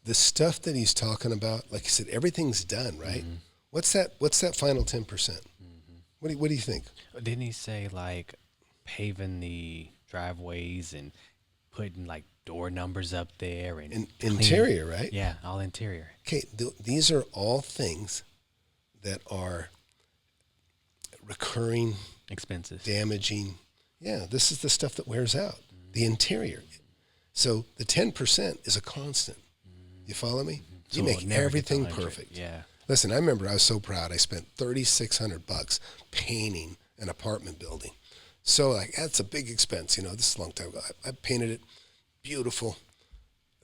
The stuff that he's talking about, like you said, everything's done, right? What's that final 10%? What do you think?
Didn't he say like paving the driveways and putting like door numbers up there and
Interior, right?
Yeah, all interior.
Okay, these are all things that are recurring,
Expenses.
damaging. Yeah, this is the stuff that wears out, the interior. So the 10% is a constant. You follow me?
So
You
it'll
make
never get to
everything
100.
perfect.
Yeah.
Listen, I remember I was so proud. I spent $3,600 painting an apartment building. So like that's a big expense. You know, this is a long time ago. I painted it beautiful.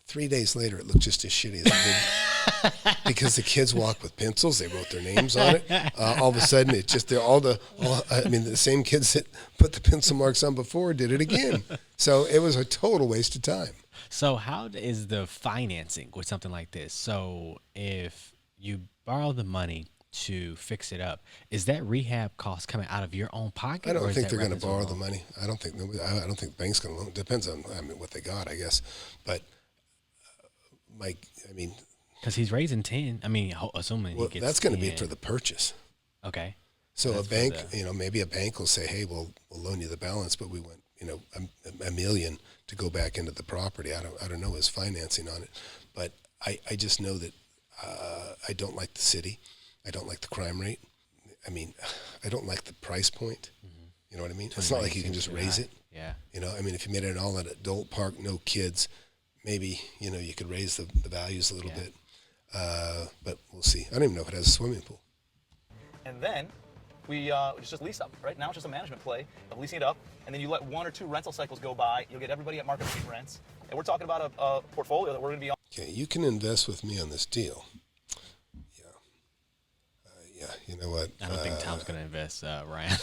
3 days later, it looked just as shitty as it did because the kids walked with pencils. They wrote their names on it. All of a sudden, it just the same kids that put the pencil marks on before did it again. So it was a total waste of time.
So how is the financing with something like this? So if you borrow the money to fix it up, is that rehab cost coming out of your own pocket?
I don't
or is
think
that
they're going to
reference
borrow the
loan?
money. I don't think the bank's going to loan. Depends on what they got, I guess. But Mike, I mean,
Because he's raising 10. I mean, assuming
well,
he gets
that's going to be
10.
for the purchase.
Okay.
So
That's
a
for
bank,
the-
maybe a bank will say, "Hey, we'll loan you the balance, but we want, a million to go back into the property." I don't know his financing on it, but I just know that I don't like the city. I don't like the crime rate. I mean, I don't like the price point. You know what I mean? It's not like you can just raise it.
Yeah.
If you made it all an adult park, no kids, maybe you could raise the values a little
Yeah.
bit. But we'll see. I don't even know if it has a swimming pool.
And then it's just lease up, right? Now it's just a management play of leasing it up, and then you let 1 or 2 rental cycles go by. You'll get everybody at market rate rents. And we're talking about a portfolio that we're going to be on.
Okay, you can invest with me on this deal. Yeah, you know what?
I don't think Tom's going to invest, Ryan.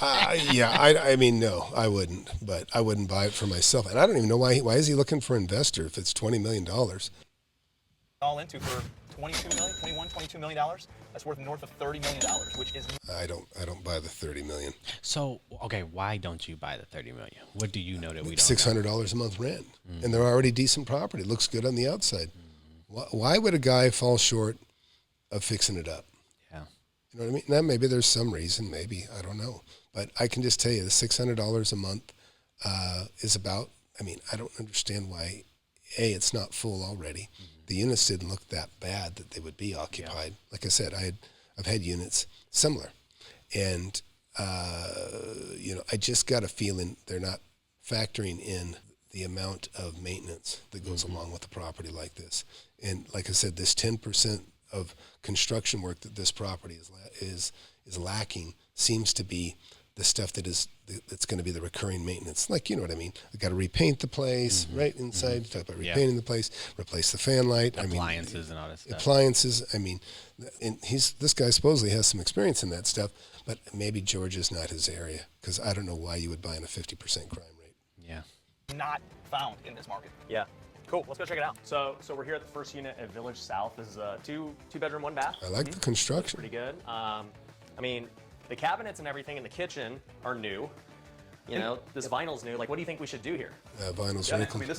I mean, no, I wouldn't. But I wouldn't buy it for myself. And I don't even know why is he looking for an investor if it's $20 million?
All into for $22 million. That's worth north of $30 million, which is
I don't buy the $30 million.
So, okay, why don't you buy the $30 million? What do you know that we don't?
$600 a month rent, and they're already decent property. It looks good on the outside. Why would a guy fall short of fixing it up?
Yeah.
You know what I mean? Now maybe there's some reason. Maybe I don't know, but I can just tell you the $600 a month is about. I mean, I don't understand why. It's not full already. The units didn't look that bad that they would be occupied. Like I said, I've had units similar, and I just got a feeling they're not factoring in the amount of maintenance that goes along with a property like this. And like I said, this 10% of construction work that this property is lacking seems to be the stuff that's going to be the recurring maintenance. Like, you know what I mean? I got to repaint the place right inside. Talk about repainting the place, replace the fan light.
Appliances and all that stuff.
Appliances. I mean, and this guy supposedly has some experience in that stuff, but maybe Georgia's not his area because I don't know why you would buy in a 50% crime rate.
Yeah.
not found in this market.
Yeah. Cool. Let's go check it out. So we're here at the first unit at Village South. This is a two bedroom, 1 bath.
I like the construction.
Pretty good. I mean, the cabinets and everything in the kitchen are new. You know, this vinyl's new. Like, what do you think we should do here?
Vinyl's
Yeah, I
wrinkled.
mean,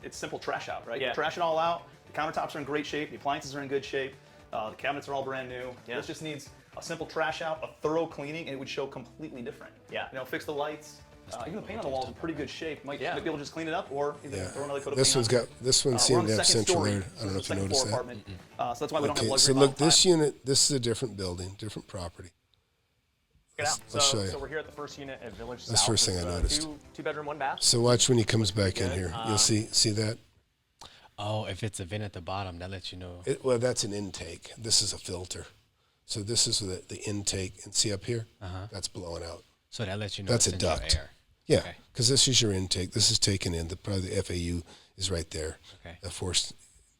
it's simple trash out, right?
Yeah.
Trash it all out. The countertops are in great shape. The appliances are in good shape. The cabinets are all brand new.
Yeah.
This just needs a simple trash out, a thorough cleaning, and it would show completely different.
Yeah.
You know, fix the lights. Even the paint on the walls is in pretty good shape. Might be
Yeah.
able to just clean it up, or either throw another coat of
This
paint
one's
on.
got. This one
We're
seemed
on
to
the
have
second
central
story.
air. I don't know if you
Second
noticed
floor
that.
apartment. So that's why we don't have
Okay,
luxury
so look,
bottom
this
five.
unit. This is a different building, different property.
Check it out.
I'll show you.
So we're here at the first unit at Village South.
That's the first thing
It's,
I noticed.
Two bedroom, 1 bath.
So watch when he comes back in
good.
here. You'll see that.
Oh, if it's a vent at the bottom, that lets you know.
Well, that's an intake. This is a filter. So this is the intake, and see up here, that's blowing out.
So that lets you know
That's
it's
a
in your
duct.
air.
Yeah,
Okay.
because this is your intake. This is taken in. Probably the FAU is right there,
Okay.
a forced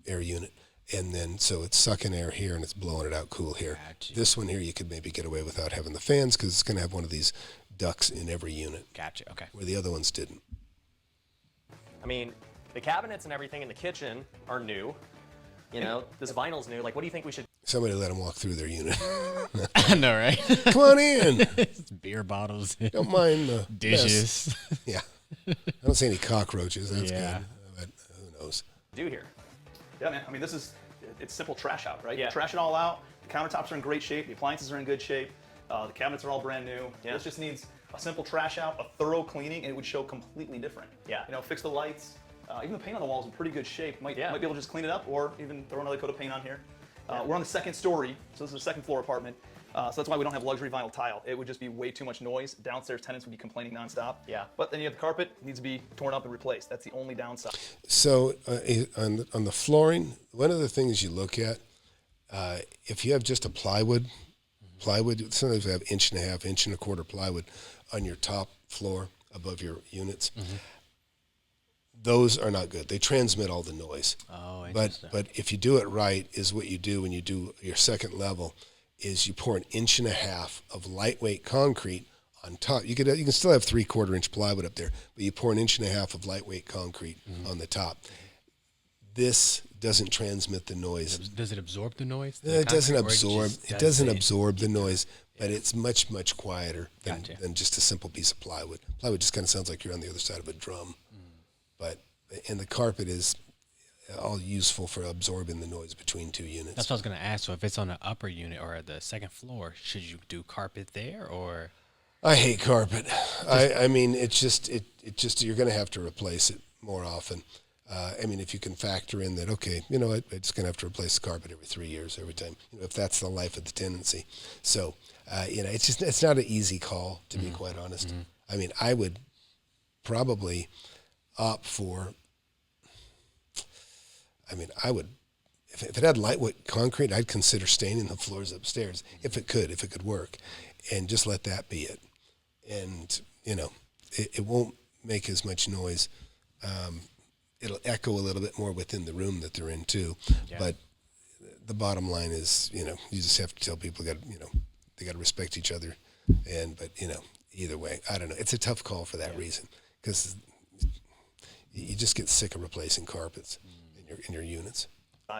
air unit. And then, so it's sucking air here and it's blowing it out cool here.
Gotcha.
This one here, you could maybe get away without having the fans because it's going to have one of these ducts in every unit,
Gotcha. Okay.
where the other ones didn't.
I mean, the cabinets and everything in the kitchen are new. You know, this vinyl's new. Like, what do you think we should
Somebody let them walk through their unit.
I know, right?
Come on in.
Beer bottles,
Don't mind the
dishes.
mess. Yeah. I don't see any cockroaches. That's
Yeah.
good. But who knows?
do here?
Yeah, man. I mean, it's simple trash out, right?
Yeah.
Trash it all out. The countertops are in great shape. The appliances are in good shape. The cabinets are all brand new.
Yeah.
This just needs a simple trash out, a thorough cleaning, and it would show completely different.
Yeah.
You know, fix the lights. Even the paint on the walls is in pretty good shape. Might be
Yeah.
able to just clean it up, or even throw another coat of paint on here. We're on the second story, so this is a second floor apartment. So that's why we don't have luxury vinyl tile. It would just be way too much noise. Downstairs tenants would be complaining nonstop.
Yeah.
But then you have the carpet, needs to be torn up and replaced. That's the only downside.
So on the flooring, one of the things you look at, if you have just a plywood, sometimes we have 1.5 inch, 1.25 plywood on your top floor above your units. Those are not good. They transmit all the noise.
Oh,
But
interesting.
if you do it right, is what you do when you do your second level, is you pour 1.5 inches of lightweight concrete on top. You can still have 3/4 inch plywood up there, but you pour 1.5 inches of lightweight concrete on the top. This doesn't transmit the noise.
Does it absorb the noise?
It doesn't
concrete, or
absorb.
just
It
does
doesn't
it?
absorb the noise, but it's much quieter
Gotcha.
than just a simple piece of plywood. Plywood just kind of sounds like you're on the other side of a drum. And the carpet is all useful for absorbing the noise between two units.
That's what I was gonna ask. So if it's on the upper unit or the second floor, should you do carpet there or?
I hate carpet. I mean, it's just you're going to have to replace it more often. I mean, if you can factor in that, okay, you know what, I'm just going to have to replace the carpet every 3 years, every time, if that's the life of the tenancy. So, it's not an easy call, to be quite honest. I mean, I would probably opt for, if it had lightweight concrete, I'd consider staining the floors upstairs, if it could work, and just let that be it. And, it won't make as much noise. It'll echo a little bit more within the room that they're in too.
Yeah.
But the bottom line is, you just have to tell people they got to respect each other. But either way, I don't know. It's a tough call for that reason, because you just get sick of replacing carpets in your units.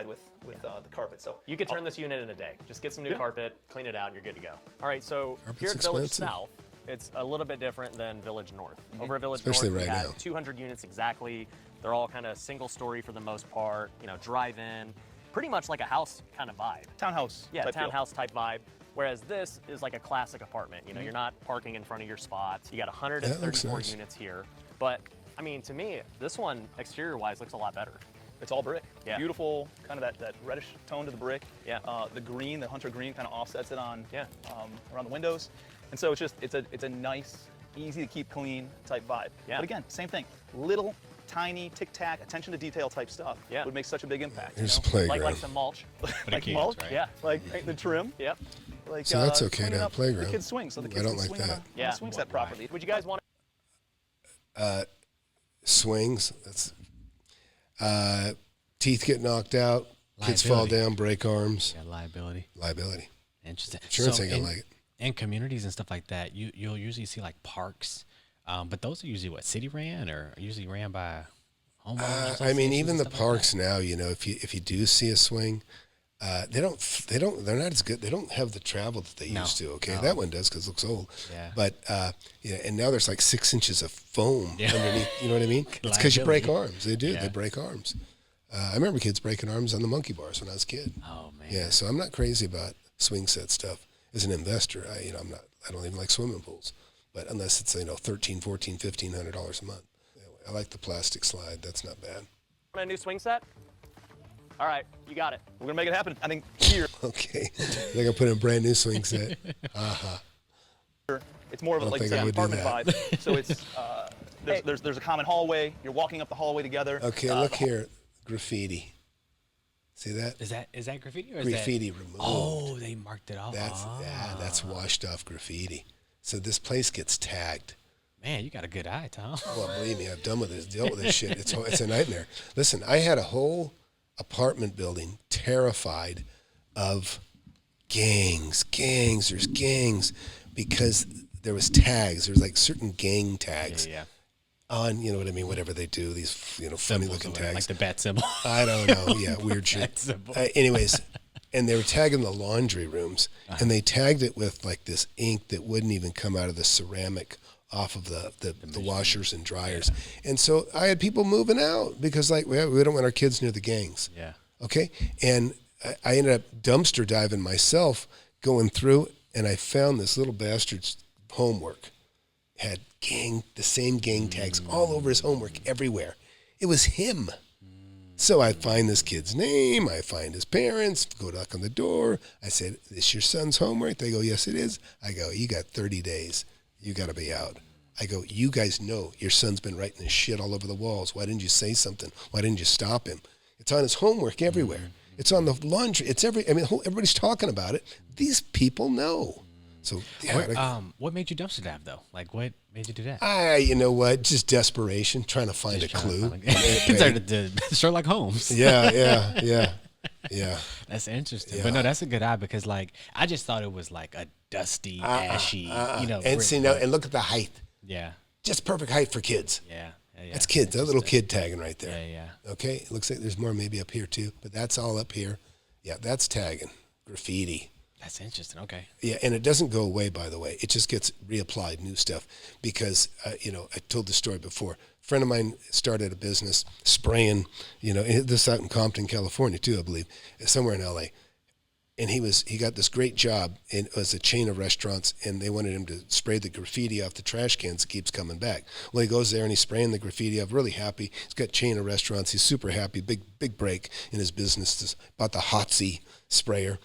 With the carpet. So
You could turn this unit in a day. Just get some new carpet, clean it out, and you're good to go. All right, so
Carpet's
here at Village
expensive.
South, it's a little bit different than Village North. Over at Village
Especially
North, we
right
had
now.
200 units exactly. They're all kind of single story for the most part, drive-in, pretty much like a house kind of vibe.
townhouse.
Yeah,
type deal.
townhouse type vibe. Whereas this is like a classic apartment. You're not parking in front of your spots. You got
That looks
134
nice.
units here. But I mean, to me, this one exterior-wise looks a lot better.
It's all brick.
Yeah.
Beautiful, kind of that reddish tone to the brick.
Yeah.
The green, the hunter green, kind of offsets it on
Yeah.
around the windows, and so it's a nice, easy to keep clean type vibe.
Yeah.
But again, same thing. Little, tiny, tic tac, attention to detail type stuff.
Yeah.
Would make such a big impact.
Here's a
you know?
playground.
Like some mulch.
like
kids,
mulch.
right?
Yeah.
Like paint the trim.
Yep.
Like
So that's okay to
cleaning
have
up
playground.
The kids swing, so the
Ooh, I
kids
don't
can
like
swing
that.
on a
Yeah.
swing set properly.
Would you guys want
Swings, that's teeth get knocked out, kids fall
Liability.
down, break arms,
Yeah, liability.
liability.
Interesting.
Insurance ain't gonna like it.
In communities and stuff like that, you'll usually see like parks, but those are usually city ran or usually ran by homeowners.
I mean,
associations
even
and
the
stuff like
parks now, if you do see a swing, they're not as good. They don't have the travel that they
No,
used to. Okay,
no.
that one does because it looks old.
Yeah.
But and now there's like 6 inches of foam
Yeah.
underneath. You know what I mean? It's because you break
Liability.
arms. They do.
Yeah.
They break arms. I remember kids breaking arms on the monkey bars when I was a kid.
that. Oh man.
Yeah, so I'm not crazy about swing set stuff. As an investor, I don't even like swimming pools, but unless it's $1,300, $1,400, $1,500 a month. I like the plastic slide. That's not bad.
a new swing set? All right, you got it.
We're gonna make it happen. I think here
Okay, they're gonna put in a brand new swing set.
it's more of a
I don't
like
think I would do
apartment
that.
vibe. So it's there's a common hallway. You're walking up the hallway together.
Okay, look here, graffiti. See that?
Is that graffiti or is
Graffiti
that?
removed.
Oh, they marked it off.
That's washed off graffiti. So this place gets tagged
Man, you got a good eye, Tom.
Well, believe me, I've dealt with this shit. It's a nightmare. Listen, I had a whole apartment building terrified of gangs. There's gangs because there was tags. There's like certain gang tags
Yeah.
on, you know what I mean, whatever they do, these, funny looking tags.
Like the bat symbol.
I don't know. Yeah, weird shit.
Bat symbol.
Anyways, and they were tagging the laundry rooms, and they tagged it with like this ink that wouldn't even come out of the ceramic off of the washers and dryers. And so I had people moving out because like we don't want our kids near the gangs.
Yeah.
Okay. And I ended up dumpster diving myself going through, and I found this little bastard's homework had the same gang tags all over his homework everywhere. It was him. So I find this kid's name, I find his parents, go knock on the door. I said, "Is this your son's homework?" They go, "Yes, it is." I go, "You got 30 days. You got to be out." I go, "You guys know your son's been writing this shit all over the walls. Why didn't you say something? Why didn't you stop him?" It's on his homework everywhere. It's on the laundry. Everybody's talking about it. These people know. So, yeah.
What made you dumpster dive though? Like, what made you do that?
You know what? Just desperation, trying to find a clue.
Sherlock Holmes.
Yeah.
That's interesting.
Yeah.
But no, that's a good eye because like I just thought it was like a dusty, ashy,
And
brick,
see, no, and look at the height.
Yeah.
Just perfect height for kids.
Yeah.
That's kids. That little kid tagging right there.
Yeah.
Okay. It looks like there's more maybe up here too, but that's all up here. Yeah, that's tagging. Graffiti.
That's interesting. Okay.
Yeah, and it doesn't go away, by the way. It just gets reapplied, new stuff. Because, I told the story before. A friend of mine started a business spraying, this out in Compton, California, too, I believe, somewhere in L.A. And he got this great job. It was a chain of restaurants, and they wanted him to spray the graffiti off the trash cans that keeps coming back. Well, he goes there, and he's spraying the graffiti off, really happy. He's got a chain of restaurants. He's super happy, big break in his business. Bought the Hotsy sprayer.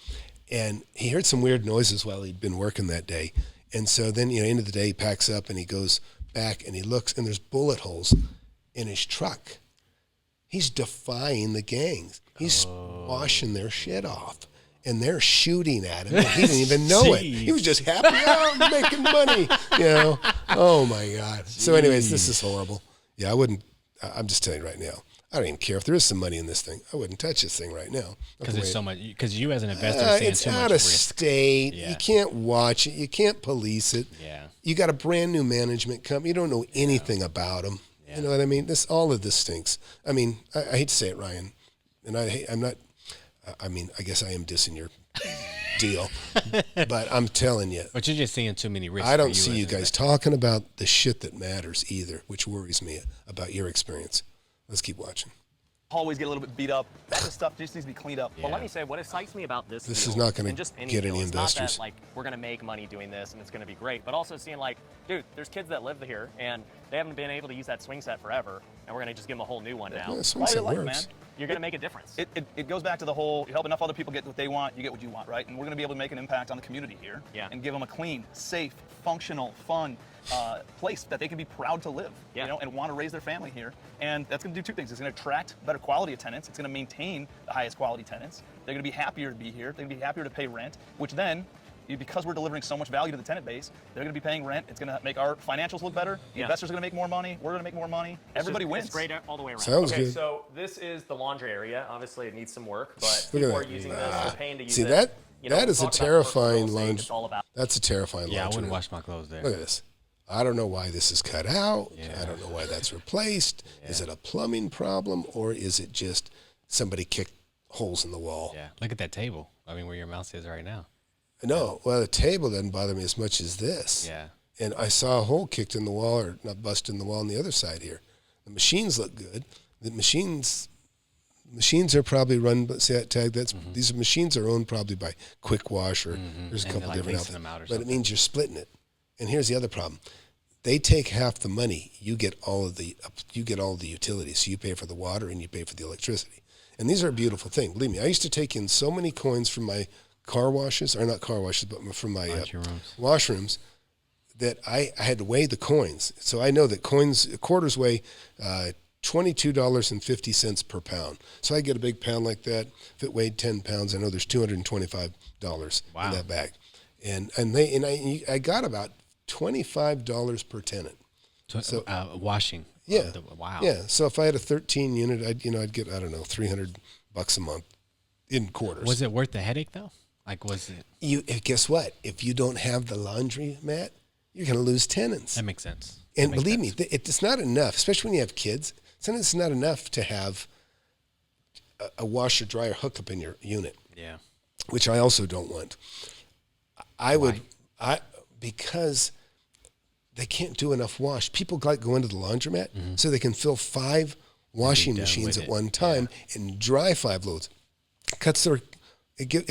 And he heard some weird noises while he'd been working that day. And so then, end of the day, he packs up and he goes back and he looks, and there's bullet holes in his truck. He's defying the gangs. He's washing their shit off. And they're shooting at him. And he didn't even know it. He was just happy, I'm making money. Oh, my God. So anyways, this is horrible. Yeah, I'm just telling you right now. I don't even care if there is some money in this thing. I wouldn't touch this thing right now.
Because there's so much. Because you as an investor are seeing
it's
too much
out of
risk.
state.
Yeah.
You can't watch it. You can't police it.
Yeah.
You got a brand new management company. You don't know anything about them.
Yeah.
You know what I mean? All of this stinks. I mean, I hate to say it, Ryan, and I'm not. I guess I am dissing your deal, but I'm telling you.
But you're just seeing too many risks.
I don't see you guys talking about the shit that matters either, which worries me about your experience. Let's keep watching.
Hallways get a little bit beat up. That kind of stuff just needs to be cleaned up.
Well, let me say, what excites me about this
This
deal,
is not gonna
and just any
get
deal,
any
it's not
investors.
that, like, we're going to make money doing this and it's going to be great, but also seeing, like, dude, there's kids that live here and they haven't been able to use that swing set forever, and we're going to just give them a whole new one now.
Yeah, swing set
life,
works.
man.
You're going to make a difference.
It goes back to the whole, you help enough other people get what they want, you get what you want, right? And we're going to be able to make an impact on the community here and give them a clean, safe, functional, fun place that they can be proud to live, and want to raise their family here. And that's going to do two things. It's going to attract better quality of tenants. It's going to maintain the highest quality tenants. They're going to be happier to be here. They're going to be happier to pay rent, which then, because we're delivering so much value to the tenant base, they're going to be paying rent. It's going to make our financials look better. The investors are going to make more money. We're going to make more money. Everybody wins.
It's great all the way around.
Sounds
okay,
good.
so this is the laundry area. Obviously, it needs some work, but
Look at
people are
that.
using this. They're paying to use
See,
it.
that
You know, we
is a
talk about
terrifying
commercial real estate,
laundry.
it's all about-
That's a terrifying
Yeah, I
laundry
wouldn't
room.
wash my clothes there.
Look at this. I don't know why this is cut out.
Yeah.
I don't know why that's replaced. Is it a plumbing problem, or is it just somebody kicked holes in the wall?
Yeah. Look at that table. I mean, where your mouse is right now.
No, well, the table doesn't bother me as much as this.
Yeah.
And I saw a hole kicked in the wall, or not busted in the wall on the other side here. The machines look good. The machines are probably run, but see that tag? These machines are owned probably by Quick Wash, or there's a
And
couple
they're, like,
different
leasing
outfits.
them out or
But it
something.
means you're splitting it. And here's the other problem. They take half the money. You get all of the utilities. So you pay for the water and you pay for the electricity. And these are a beautiful thing. Believe me, I used to take in so many coins from my car washes, or not car washes, but from my washrooms, that I had to weigh the coins. So I know that quarters weigh $22.50 per pound. So I get a big pound like that. If it weighed 10 pounds, I know there's $225 in that bag. And I got about $25 per tenant.
So washing.
Yeah.
Wow.
Yeah. So if I had a 13 unit, I'd get, I don't know, $300 a month in quarters.
Was it worth the headache though? Like, was it?
Guess what? If you don't have the laundry mat, you're going to lose tenants.
That makes sense.
And believe me, it's not enough, especially when you have kids. Sometimes it's not enough to have a washer dryer hookup in your unit.
Yeah.
Which I also don't want. Because they can't do enough wash. People like go into the laundromat so they can fill 5 washing machines at one time and dry 5 loads. It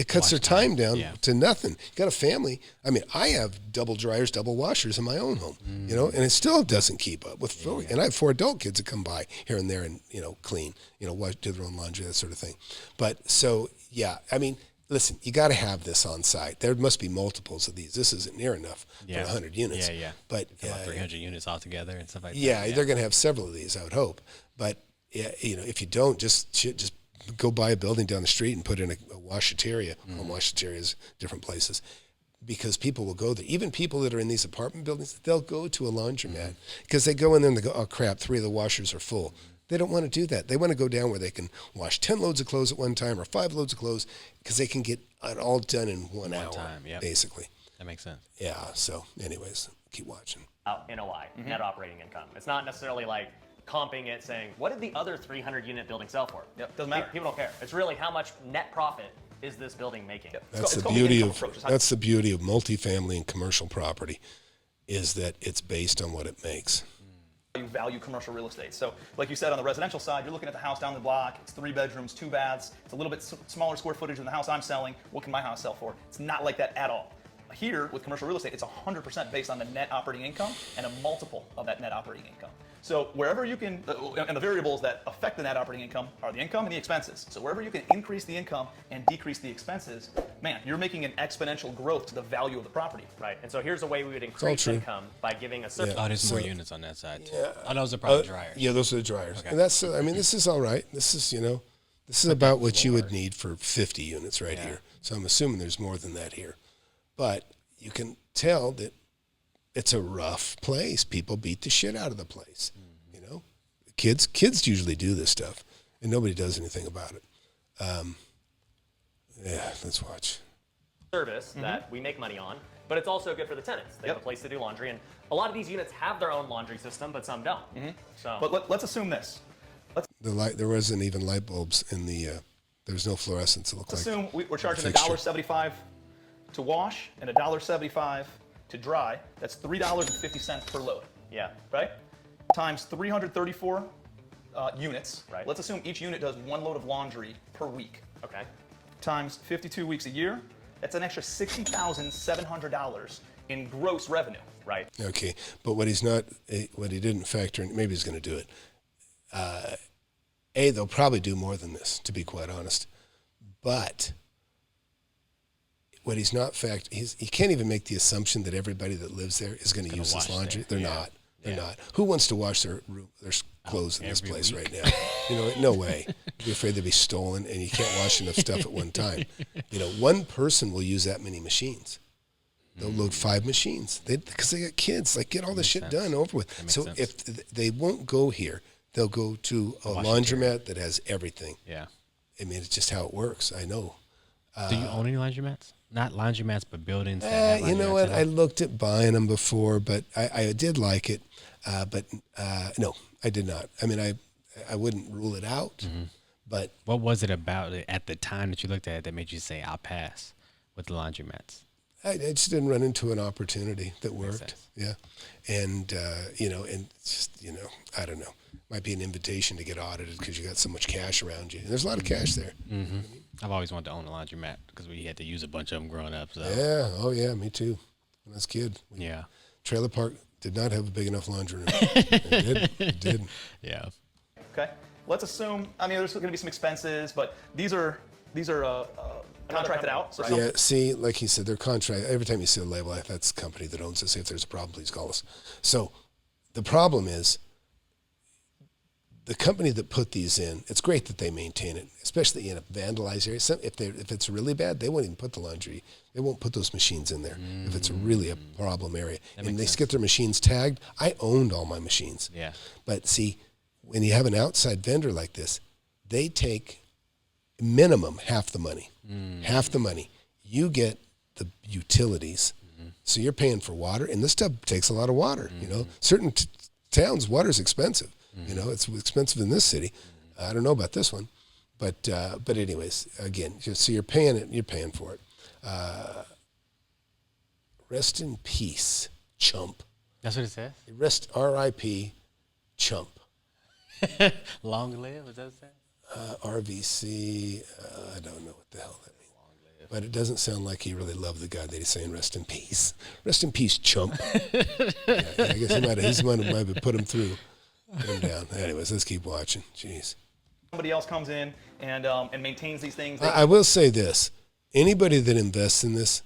cuts their time down to nothing. You got a family. I mean, I have double dryers, double washers in my own home, and it still doesn't keep up with filling. And I have 4 adult kids that come by here and there and, clean, do their own laundry, that sort of thing. But so, yeah, I mean, listen, you got to have this on site. There must be multiples of these. This isn't near enough for 100 units.
Yeah, yeah.
But
about 300 units altogether and stuff like that.
Yeah, they're going to have several of these, I would hope. But if you don't, just go buy a building down the street and put in a washateria. Home washaterias, different places, because people will go there. Even people that are in these apartment buildings, they'll go to a laundromat because they go in there and they go, oh crap, 3 of the washers are full. They don't want to do that. They want to go down where they can wash 10 loads of clothes at one time or 5 loads of clothes because they can get it all done in one hour, basically.
That makes sense.
Yeah, so anyways, keep watching.
NOI, net operating income. It's not necessarily like comping it saying, what did the other 300-unit building sell for?
Yep, doesn't matter.
People don't care. It's really how much net profit is this building making. Yep.
That's the beauty of multifamily and commercial property, is that it's based on what it makes.
You value commercial real estate. So like you said, on the residential side, you're looking at the house down the block. It's 3 bedrooms, 2 baths. It's a little bit smaller square footage than the house I'm selling. What can my house sell for? It's not like that at all. Here, with commercial real estate, it's 100% based on the net operating income and a multiple of that net operating income. So wherever you can, and the variables that affect the net operating income are the income and the expenses. So wherever you can increase the income and decrease the expenses, man, you're making an exponential growth to the value of the property.
Right, and so here's a way we would increase income by giving a certain...
Oh, there's more units on that side. Yeah. Oh, those are probably dryers.
Yeah, those are the dryers.
Okay.
And that's, I mean, this is all right. This is, this is about what you would need for 50 units right here. So I'm assuming there's more than that here. But you can tell that it's a rough place. People beat the shit out of the place. Kids usually do this stuff, and nobody does anything about it. Let's watch.
Service that we make money on, but it's also good for the tenants. They have a place to do laundry, and a lot of these units have their own laundry system, but some don't. So,
but let's assume this.
There wasn't even light bulbs in the. There's no fluorescence. It looked
let's
like.
Assume we're charging $1.75 to wash and $1.75 to dry. That's $3.50 per load.
yeah.
Right? Times 334 units.
Right.
Let's assume each unit does 1 load of laundry per week.
Okay.
Times 52 weeks a year. That's an extra $60,700 in gross revenue.
Right.
Okay, but what he didn't factor in, maybe he's going to do it. They'll probably do more than this, to be quite honest. But what he's not he can't even make the assumption that everybody that lives there is going to use this laundry. They're not. They're not. Who wants to wash their clothes in this place right now? No way. You'd be afraid they'd be stolen, and you can't wash enough stuff at one time. One person will use that many machines. They'll load 5 machines because they got kids. Like, get all this shit done over with. So if they won't go here, they'll go to a laundromat that has everything.
Yeah.
I mean, it's just how it works. I know.
Do you own any laundromats? Not laundromats, but buildings. That have
you know what?
laundromats.
I looked at buying them before, but I did like it. But no, I did not. I mean, I wouldn't rule it out. But
what was it about it at the time that you looked at it that made you say, I'll pass with the laundromats?
I just didn't run into an opportunity that worked.
sense.
Yeah. And, and just, I don't know. Might be an invitation to get audited because you got so much cash around you. And there's a lot of cash there.
Mm-hmm. I've always wanted to own a laundromat because we had to use a bunch of them growing up. So.
Yeah. Oh, yeah. Me too. When I was a kid.
Yeah.
Trailer park did not have a big enough laundry room. It did.
Yeah.
Okay. Let's assume. I mean, there's going to be some expenses, but these are contracted out. So
Yeah, see, like he said, they're contract. Every time you see a label, that's the company that owns it. See if there's a problem, please call us. So the problem is the company that put these in, it's great that they maintain it, especially in a vandalized area. If it's really bad, they won't even put the laundry. They won't put those machines in there if it's really a problem area. And they get their machines tagged. I owned all my machines.
Yeah.
But see, when you have an outside vendor like this, they take minimum half the money. Half the money. You get the utilities. So you're paying for water, and this stuff takes a lot of water. You know, certain towns, water's expensive. You know, it's expensive in this city. I don't know about this one, but anyways, again, so you're paying it. You're paying for it. Rest in peace, chump.
That's what it says?
Rest, R.I.P., chump.
Long live, is that what it says?
RVC, I don't know what the hell that means. But it doesn't sound like he really loved the guy that he's saying rest in peace. Rest in peace, chump. Yeah, I guess he might have put him through. Put him down. Anyways, let's keep watching. Jeez.
Somebody else comes in and maintains these things.
I will say this. Anybody that invests in this,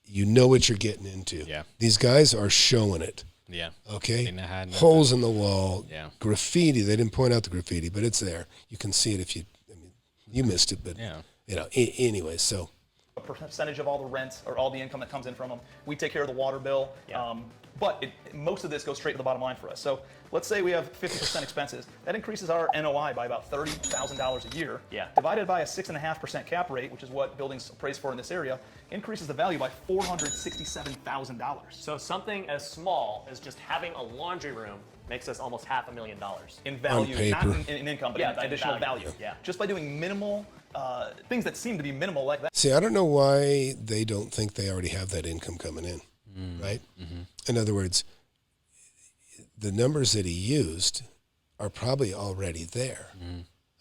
you know what you're getting into.
Yeah.
These guys are showing it.
Yeah.
Okay?
They know how to-
Holes in the wall.
Yeah.
Graffiti. They didn't point out the graffiti, but it's there. You can see it if you, I mean, you missed it, but,
Yeah.
you know, anyways, so.
A percentage of all the rent or all the income that comes in from them. We take care of the water bill.
Yeah.
But most of this goes straight to the bottom line for us. So let's say we have 50% expenses. That increases our NOI by about $30,000 a year.
Yeah.
Divided by a 6.5% cap rate, which is what buildings appraise for in this area, increases the value by $467,000.
So something as small as just having a laundry room makes us almost $500,000.
In value, not
paper.
in income, but
Yeah,
in
in
additional
value.
value.
Yeah.
Just by doing minimal things that seem to be minimal like that.
See, I don't know why they don't think they already have that income coming in, right? In other words, the numbers that he used are probably already there.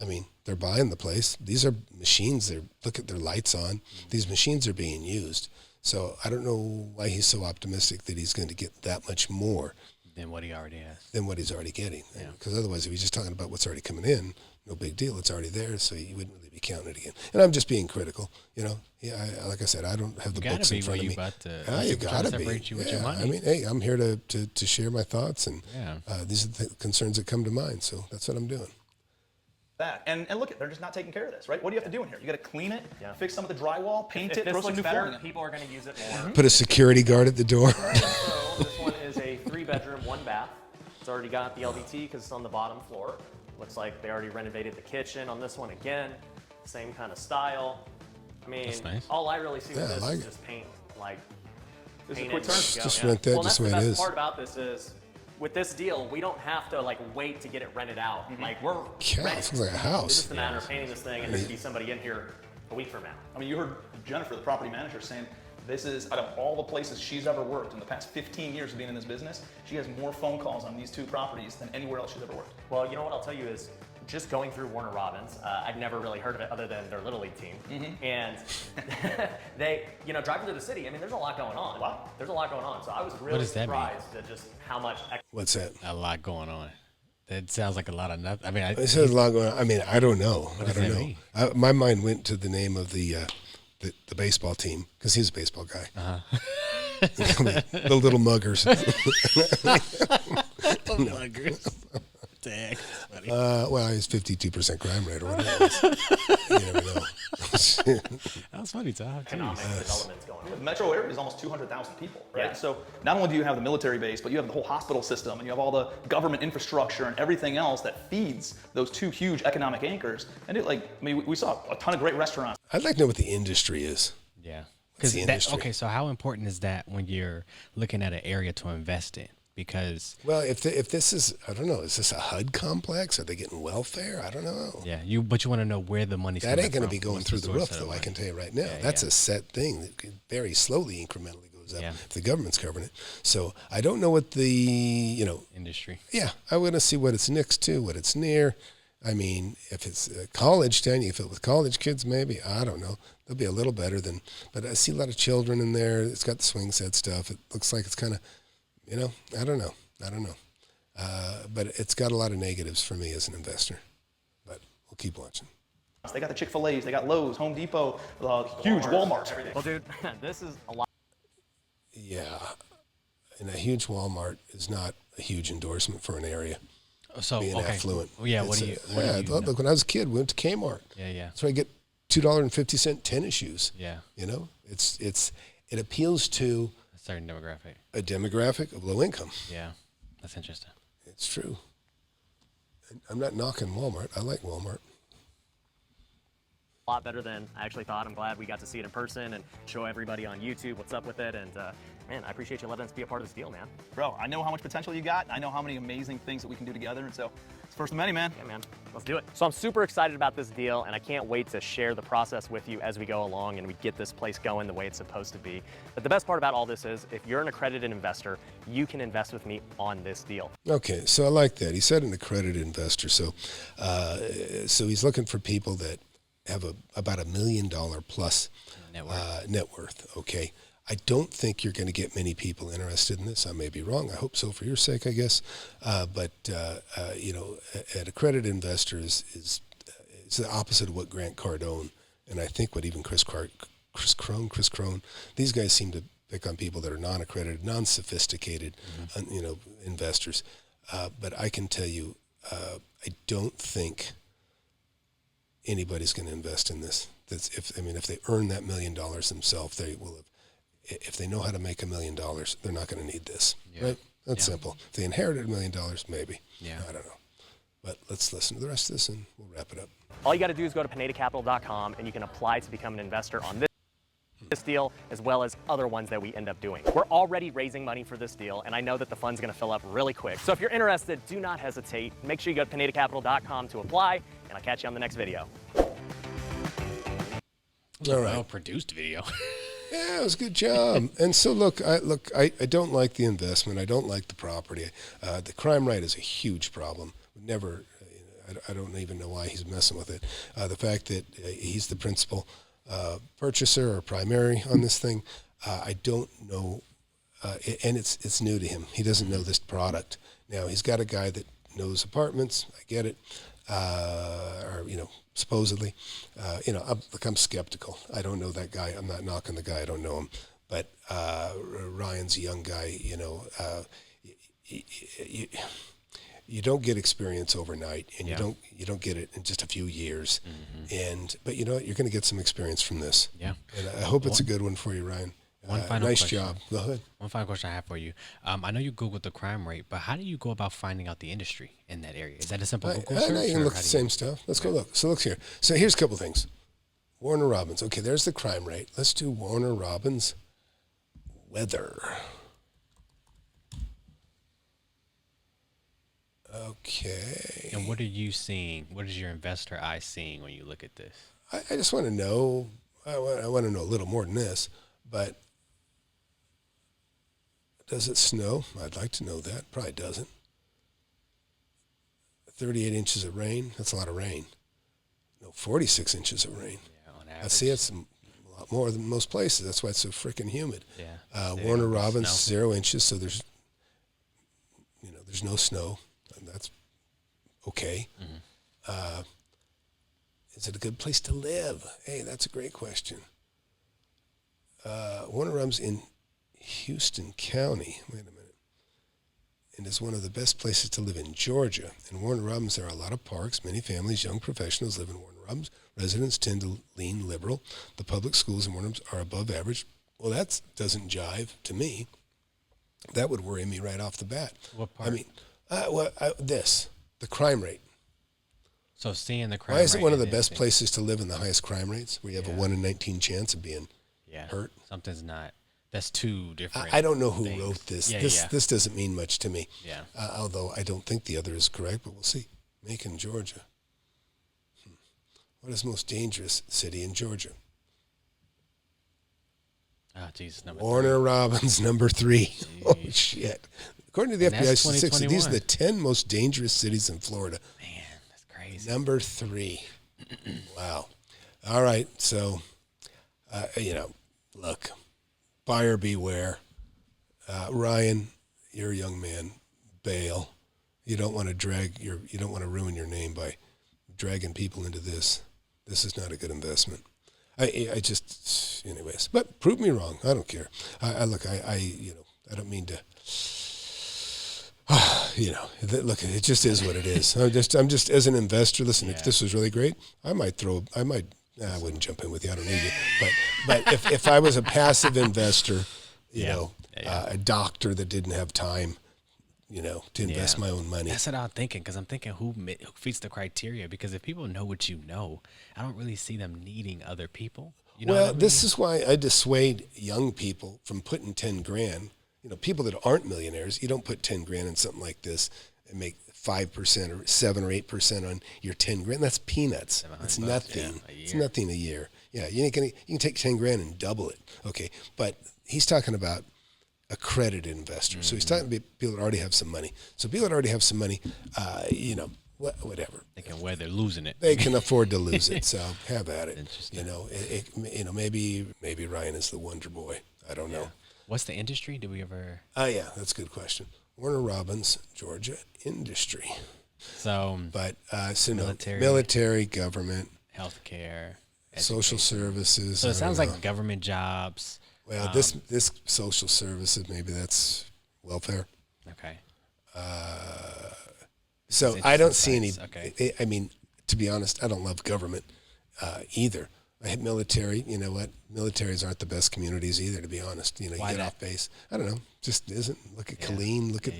I mean, they're buying the place. These are machines. Look at their lights on. These machines are being used. So I don't know why he's so optimistic that he's going to get that much more
Than what he already has.
than what he's already getting.
Yeah.
Because otherwise, if he's just talking about what's already coming in, no big deal. It's already there, so you wouldn't really be counting it again. And I'm just being critical, you know. Yeah, like I said, I don't have the
You gotta
books in
be
front
where
of
you
me.
about to-
Ah, you
people trying to
gotta be.
separate you with your
Yeah,
money.
I mean, hey, I'm here to share my thoughts, and
Yeah.
these are the concerns that come to mind. So that's what I'm doing.
That. And look, they're just not taking care of this, right? What do you have to do in here? You got to clean it,
Yeah.
fix some of the drywall, paint
If
it,
this
throw some
looks
new
better,
flooring in.
people are going to use it more.
Put a security guard at the door.
So this one is a 3-bedroom, 1-bath. It's already got the LVT because it's on the bottom floor. Looks like they already renovated the kitchen on this one again. Same kind of style. I mean,
That's nice.
all I really see with
Yeah, I
this
like
is
it.
just paint. Like,
This is a
paint
quick
it
turn.
and go,
Just
yeah.
rent that
Well,
just
that's
the way
the
it
best
is.
part about this is, with this deal, we don't have to like wait to get it rented out. Like we're
Yeah,
ready.
it looks like a
It's
house.
just a matter of painting this thing, and there'd be somebody in here a week from now.
I mean, you heard Jennifer, the property manager, saying this is, out of all the places she's ever worked in the past 15 years of being in this business, she has more phone calls on these 2 properties than anywhere else she's ever worked.
Well, you know what I'll tell you is, just going through Warner Robins, I'd never really heard of it other than their Little League team. And they, you know, driving through the city, I mean, there's a lot going on.
Wow.
There's a lot going on. So I was really
does that mean?
surprised at just how much
What's that?
A lot going on. That sounds like a lot of nothing. I mean,
It says a lot going on. I mean, I don't know. I
does
don't
that
know.
mean?
My mind went to the name of the baseball team because he's a baseball guy. The little muggers.
Dang, buddy.
Well, he's 52% crime rate or whatever. it is. You never know.
That was funny, Todd.
economic developments going
The
on.
metro area is almost 200,000 people, right?
Yeah.
So not only do you have the military base, but you have the whole hospital system, and you have all the government infrastructure and everything else that feeds those 2 huge economic anchors. And we saw a ton of great restaurants.
I'd like to know what the industry is.
Yeah.
What's the industry?
Okay, so how important is that when you're looking at an area to invest in? Because
Well, if this is, I don't know, is this a HUD complex? Are they getting welfare? I don't know.
yeah, but you want to know where the money's
That
coming
ain't going to
from.
be going
What's
through the
source
roof,
of
though, I
money?
can tell you right now.
Yeah,
That's
yeah.
a set thing that very slowly, incrementally goes up
Yeah.
if the government's covering it. So I don't know what the,
Industry.
yeah, I want to see what it's next to, what it's near. I mean, if it's a college town, you fill it with college kids, maybe. I don't know. They'll be a little better than, but I see a lot of children in there. It's got the swing set stuff. It looks like it's kind of, I don't know. But it's got a lot of negatives for me as an investor. But we'll keep watching.
They got the Chick-fil-A's, they got Lowe's, Home Depot, huge Walmarts.
Well, dude, this is a lot.
Yeah, and a huge Walmart is not a huge endorsement for an area.
So,
being
okay.
affluent.
Well, yeah, what do you know?
Look, when I was a kid, we went to Kmart.
Yeah.
So I get $2.50 tennis shoes.
Yeah.
You know, it appeals to
A certain demographic.
a demographic of low income.
Yeah. That's interesting.
It's true. I'm not knocking Walmart. I like Walmart.
A lot better than I actually thought. I'm glad we got to see it in person and show everybody on YouTube what's up with it. And man, I appreciate you letting us be a part of this deal, man.
Bro, I know how much potential you got. I know how many amazing things that we can do together. And so it's first of many, man.
Yeah, man, let's do it. So I'm super excited about this deal, and I can't wait to share the process with you as we go along and we get this place going the way it's supposed to be. But the best part about all this is if you're an accredited investor, you can invest with me on this deal.
Okay, so I like that. He said an accredited investor. So he's looking for people that have about $1 million plus net worth. Okay, I don't think you're going to get many people interested in this. I may be wrong. I hope so for your sake, I guess. But you know, an accredited investor is the opposite of what Grant Cardone and I think what even Chris Crone. These guys seem to pick on people that are non-accredited, non-sophisticated, you know, investors. But I can tell you, I don't think anybody's going to invest in this. If they earn that $1 million themselves, they will have. If they know how to make $1 million, they're not going to need this, right? That's simple. If they inherited $1 million, maybe. Yeah. I don't know. But let's listen to the rest of this and we'll wrap it up.
All you got to do is go to PinedaCapital.com and you can apply to become an investor on this deal as well as other ones that we end up doing. We're already raising money for this deal, and I know that the fund's going to fill up really quick. So if you're interested, do not hesitate. Make sure you go to PinedaCapital.com to apply, and I'll catch you on the next video.
All right.
Well-produced video.
Yeah, it was a good job. And so, look, I don't like the investment. I don't like the property. The crime rate is a huge problem. Never, I don't even know why he's messing with it. The fact that he's the principal purchaser or primary on this thing, I don't know. And it's new to him. He doesn't know this product. Now, he's got a guy that knows apartments. I get it. Or, you know, supposedly, you know, I'm skeptical. I don't know that guy. I'm not knocking the guy. I don't know him. But Ryan's a young guy. You know, you don't get experience overnight, and you don't get it in just a few years. But you know what? You're going to get some experience from this. Yeah. And I hope it's a good one for you, Ryan.
One final
nice
question.
job. Go ahead.
One final question I have for you. I know you Googled the crime rate, but how do you go about finding out the industry in that area? Is that a simple Google search?
I know you can look at the same stuff. Let's go look. So look here. So here's a couple things. Warner Robins. Okay, there's the crime rate. Let's do Warner Robins weather. Okay.
And what are you seeing? What is your investor eye seeing when you look at this?
I just want to know. I want to know a little more than this, but does it snow? I'd like to know that. Probably doesn't. 38 inches of rain. That's a lot of rain. No, 46 inches of rain. Yeah, on average. I see it's a lot more than most places. That's why it's so freaking humid. Yeah. Warner Robins, 0 inches. So there's no snow. And that's okay. Is it a good place to live? Hey, that's a great question. Warner Robins in Houston County. Wait a minute. And is one of the best places to live in Georgia. In Warner Robins, there are a lot of parks. Many families, young professionals live in Warner Robins. Residents tend to lean liberal. The public schools in Warner Robins are above average. Well, that doesn't jive to me. That would worry me right off the bat.
What part?
I mean, the crime rate.
So seeing the crime rate.
Why is it one of the best places to live in the highest crime rates, where you have a 1 in 19 chance of being hurt?
Something's not. That's two different.
I don't know who
things.
wrote this. This doesn't mean much to me.
Yeah.
Although I don't think the other is correct, but we'll see. Macon, Georgia. What is the most dangerous city in Georgia?
Oh, Jesus,
Warner Robins, number 3. Oh, shit. According to the FBI statistics, these are the 10 most dangerous cities in Florida.
Man, that's crazy.
Number 3. Wow. All right. So, look, buyer beware. Ryan, you're a young man. Bail. You don't want to ruin your name by dragging people into this. This is not a good investment. Anyways, but prove me wrong. I don't care. I don't mean to. Look, it just is what it is. I'm just as an investor. Listen, if this was really great, I wouldn't jump in with you. I don't need you. But if I was a passive investor, a doctor that didn't have time, to invest my own money.
That's what I'm thinking, because I'm thinking who fits the criteria. Because if people know what you know, I don't really see them needing other people. You know what I mean?
This is why I dissuade young people from putting 10 grand. People that aren't millionaires, you don't put 10 grand in something like this and make 5% or 7 or 8% on your 10 grand. That's peanuts. It's nothing. It's nothing a year. Yeah, you can take 10 grand and double it. Okay, but he's talking about accredited investors. So he's talking about people that already have some money. So people that already have some money, whatever.
They can weather losing it.
They can afford to lose it. So have at it. Maybe Ryan is the wonder boy. I don't know.
What's the industry? Did we ever?
Yeah, that's a good question. Warner Robins, Georgia industry.
So,
but military, government,
healthcare,
social services.
So it sounds like government jobs.
Well, this social services, maybe that's welfare.
Okay.
So I don't see any. Okay. I mean, to be honest, I don't love government either. I hate military. You know what? Militaries aren't the best communities either, to be honest. You get off base. I don't know. Just isn't. Look at Killeen. Look at.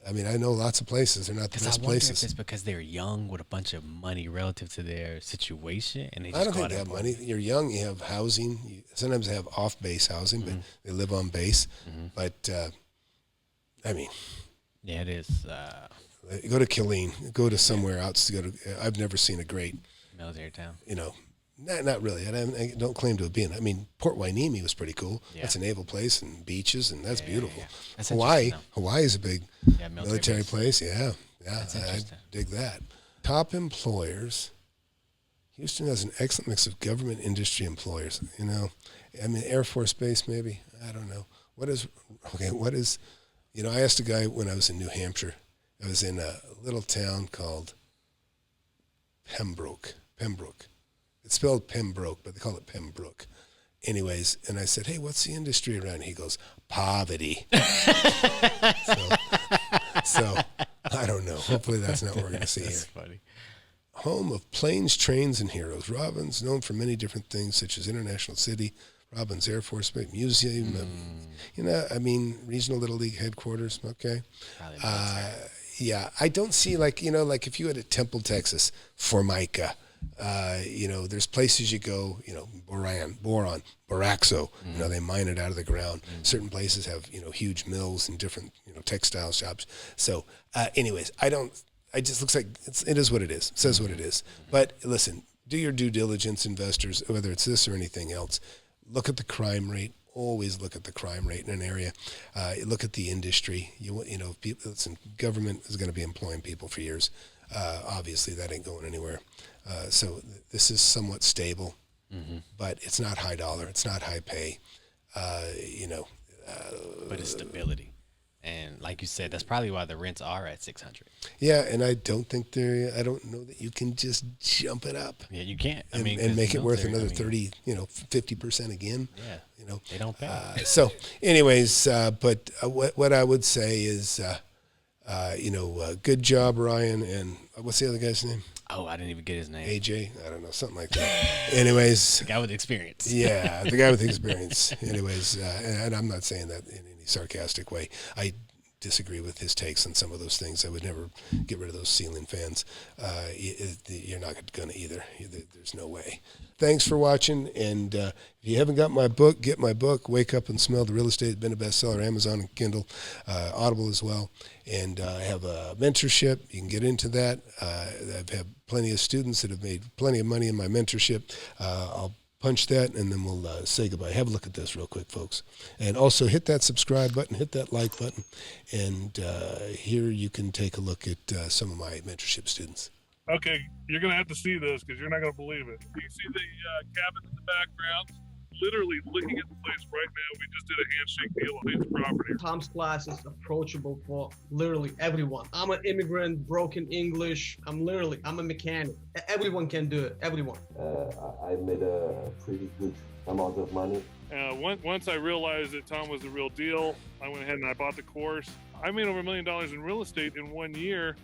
I mean, I know lots of places. They're not the best places. I wonder if
it's because they're young with a bunch of money relative to their situation, and they just
I don't think they have money. You're young. You have housing. Sometimes they have off-base housing, but they live on base. But I mean.
Yeah, it is.
Go to Killeen. Go to somewhere else. I've never seen a great
military town.
Not really. I don't claim to have been. I mean, Port Hueneme was pretty cool. Yeah. That's a naval place and beaches, and that's beautiful. Yeah. That's Hawaii is a big military place. Yeah. I dig that. Top employers. Houston has an excellent mix of government industry employers. I mean, Air Force Base maybe. I don't know. What is? I asked a guy when I was in New Hampshire. I was in a little town called Pembroke. It's spelled Pembroke, but they call it Pembroke. Anyways, and I said, hey, what's the industry around? He goes, poverty. so I don't know. Hopefully that's not what we're going to see here.
Funny.
Home of planes, trains, and heroes. Robins, known for many different things, such as International City, Robins Air Force Base, Museum, Regional Little League headquarters. Okay. Yeah, I don't see like if you had a Temple, Texas, Formica, there's places you go, boron, boraxo, they mine it out of the ground. Certain places have, huge mills and different, textile shops. So anyways, it just looks like it is what it is. It says what it is. But listen, do your due diligence, investors, whether it's this or anything else. Look at the crime rate. Always look at the crime rate in an area. Look at the industry. Government is going to be employing people for years. Obviously, that ain't going anywhere. So this is somewhat stable, but it's not high dollar. It's not high pay.
But it's stability. And like you said, that's probably why the rents are at $600.
Yeah, and I don't know that you can just jump it up.
Yeah, you can't.
And make it worth another 30, 50% again.
Yeah, they don't pay.
So anyways, but what I would say is, good job, Ryan. And what's the other guy's name?
Oh, I didn't even get his name.
AJ? I don't know, something like that. Anyways.
The guy with experience.
Yeah, the guy with experience. Anyways, and I'm not saying that in any sarcastic way. I disagree with his takes on some of those things. I would never get rid of those ceiling fans. You're not going to either. There's no way. Thanks for watching. And if you haven't got my book, get my book, Wake Up and Smell the Real Estate. It's been a bestseller, Amazon and Kindle, Audible as well. And I have a mentorship. You can get into that. I've had plenty of students that have made plenty of money in my mentorship. I'll punch that, and then we'll say goodbye. Have a look at this real quick, folks. And also hit that subscribe button, hit that like button, and here you can take a look at some of my mentorship students.
Okay, you're going to have to see this because you're not going to believe it. You see the cabin in the background? Literally looking at the place right now, we just did a handshake deal on his property.
Tom's class is approachable for literally everyone. I'm an immigrant, broken English. I'm a mechanic. Everyone can do it, everyone.
I made a pretty good amount of money.
Once I realized that Tom was the real deal, I went ahead and I bought the course. I made over $1 million in real estate in 1 year,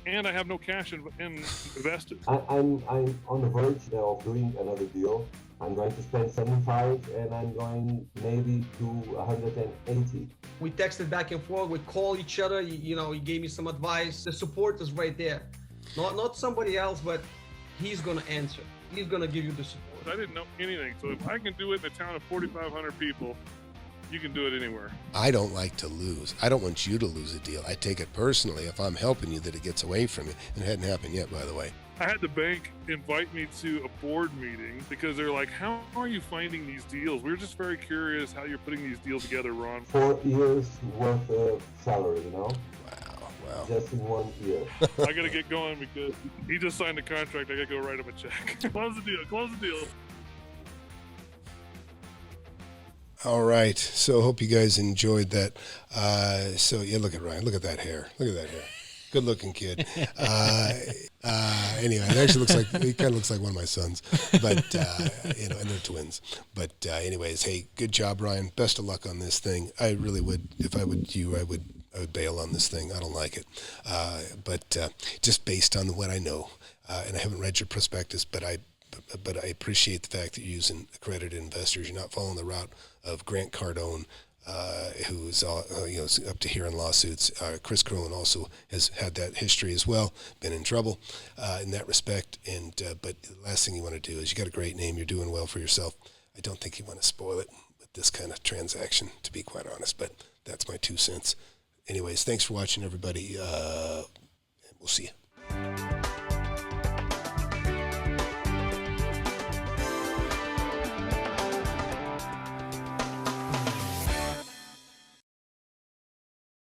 and I have no cash invested.
I'm on the verge of doing another deal. I'm going to spend 75 and I'm going maybe to 180.
We texted back and forth, we call each other, you know, he gave me some advice. The support is right there. Not somebody else, but he's gonna answer. He's gonna give you the support.
I didn't know anything, so if I can do it in a town of 4,500 people, you can do it anywhere.
I don't like to lose. I don't want you to lose a deal. I take it personally if I'm helping you that it gets away from you. And it hadn't happened yet, by the way.
I had the bank invite me to a board meeting because they're like, how are you finding these deals? We were just very curious how you're putting these deals together, Ron.
4 years worth of salary, you know?
Wow.
Just in 1 year.
I got to get going because he just signed a contract. I got to go write him a check. Close the deal. Close the deal.
All right. So hope you guys enjoyed that. So yeah, look at Ryan. Look at that hair. Look at that hair. Good looking kid. Anyway, it actually looks like, he kind of looks like one of my sons, but, you know, and they're twins. But anyways, hey, good job, Ryan. Best of luck on this thing. I really would, if I would you, I would bail on this thing. I don't like it. But just based on what I know, and I haven't read your prospectus, but I appreciate the fact that you're using accredited investors. You're not following the route of Grant Cardone, who's up to here in lawsuits. Chris Crowell also has had that history as well, been in trouble in that respect. And but the last thing you want to do is, you got a great name, you're doing well for yourself. I don't think you want to spoil it with this kind of transaction, to be quite honest. But that's my 2 cents. Anyways, thanks for watching, everybody. And we'll see you.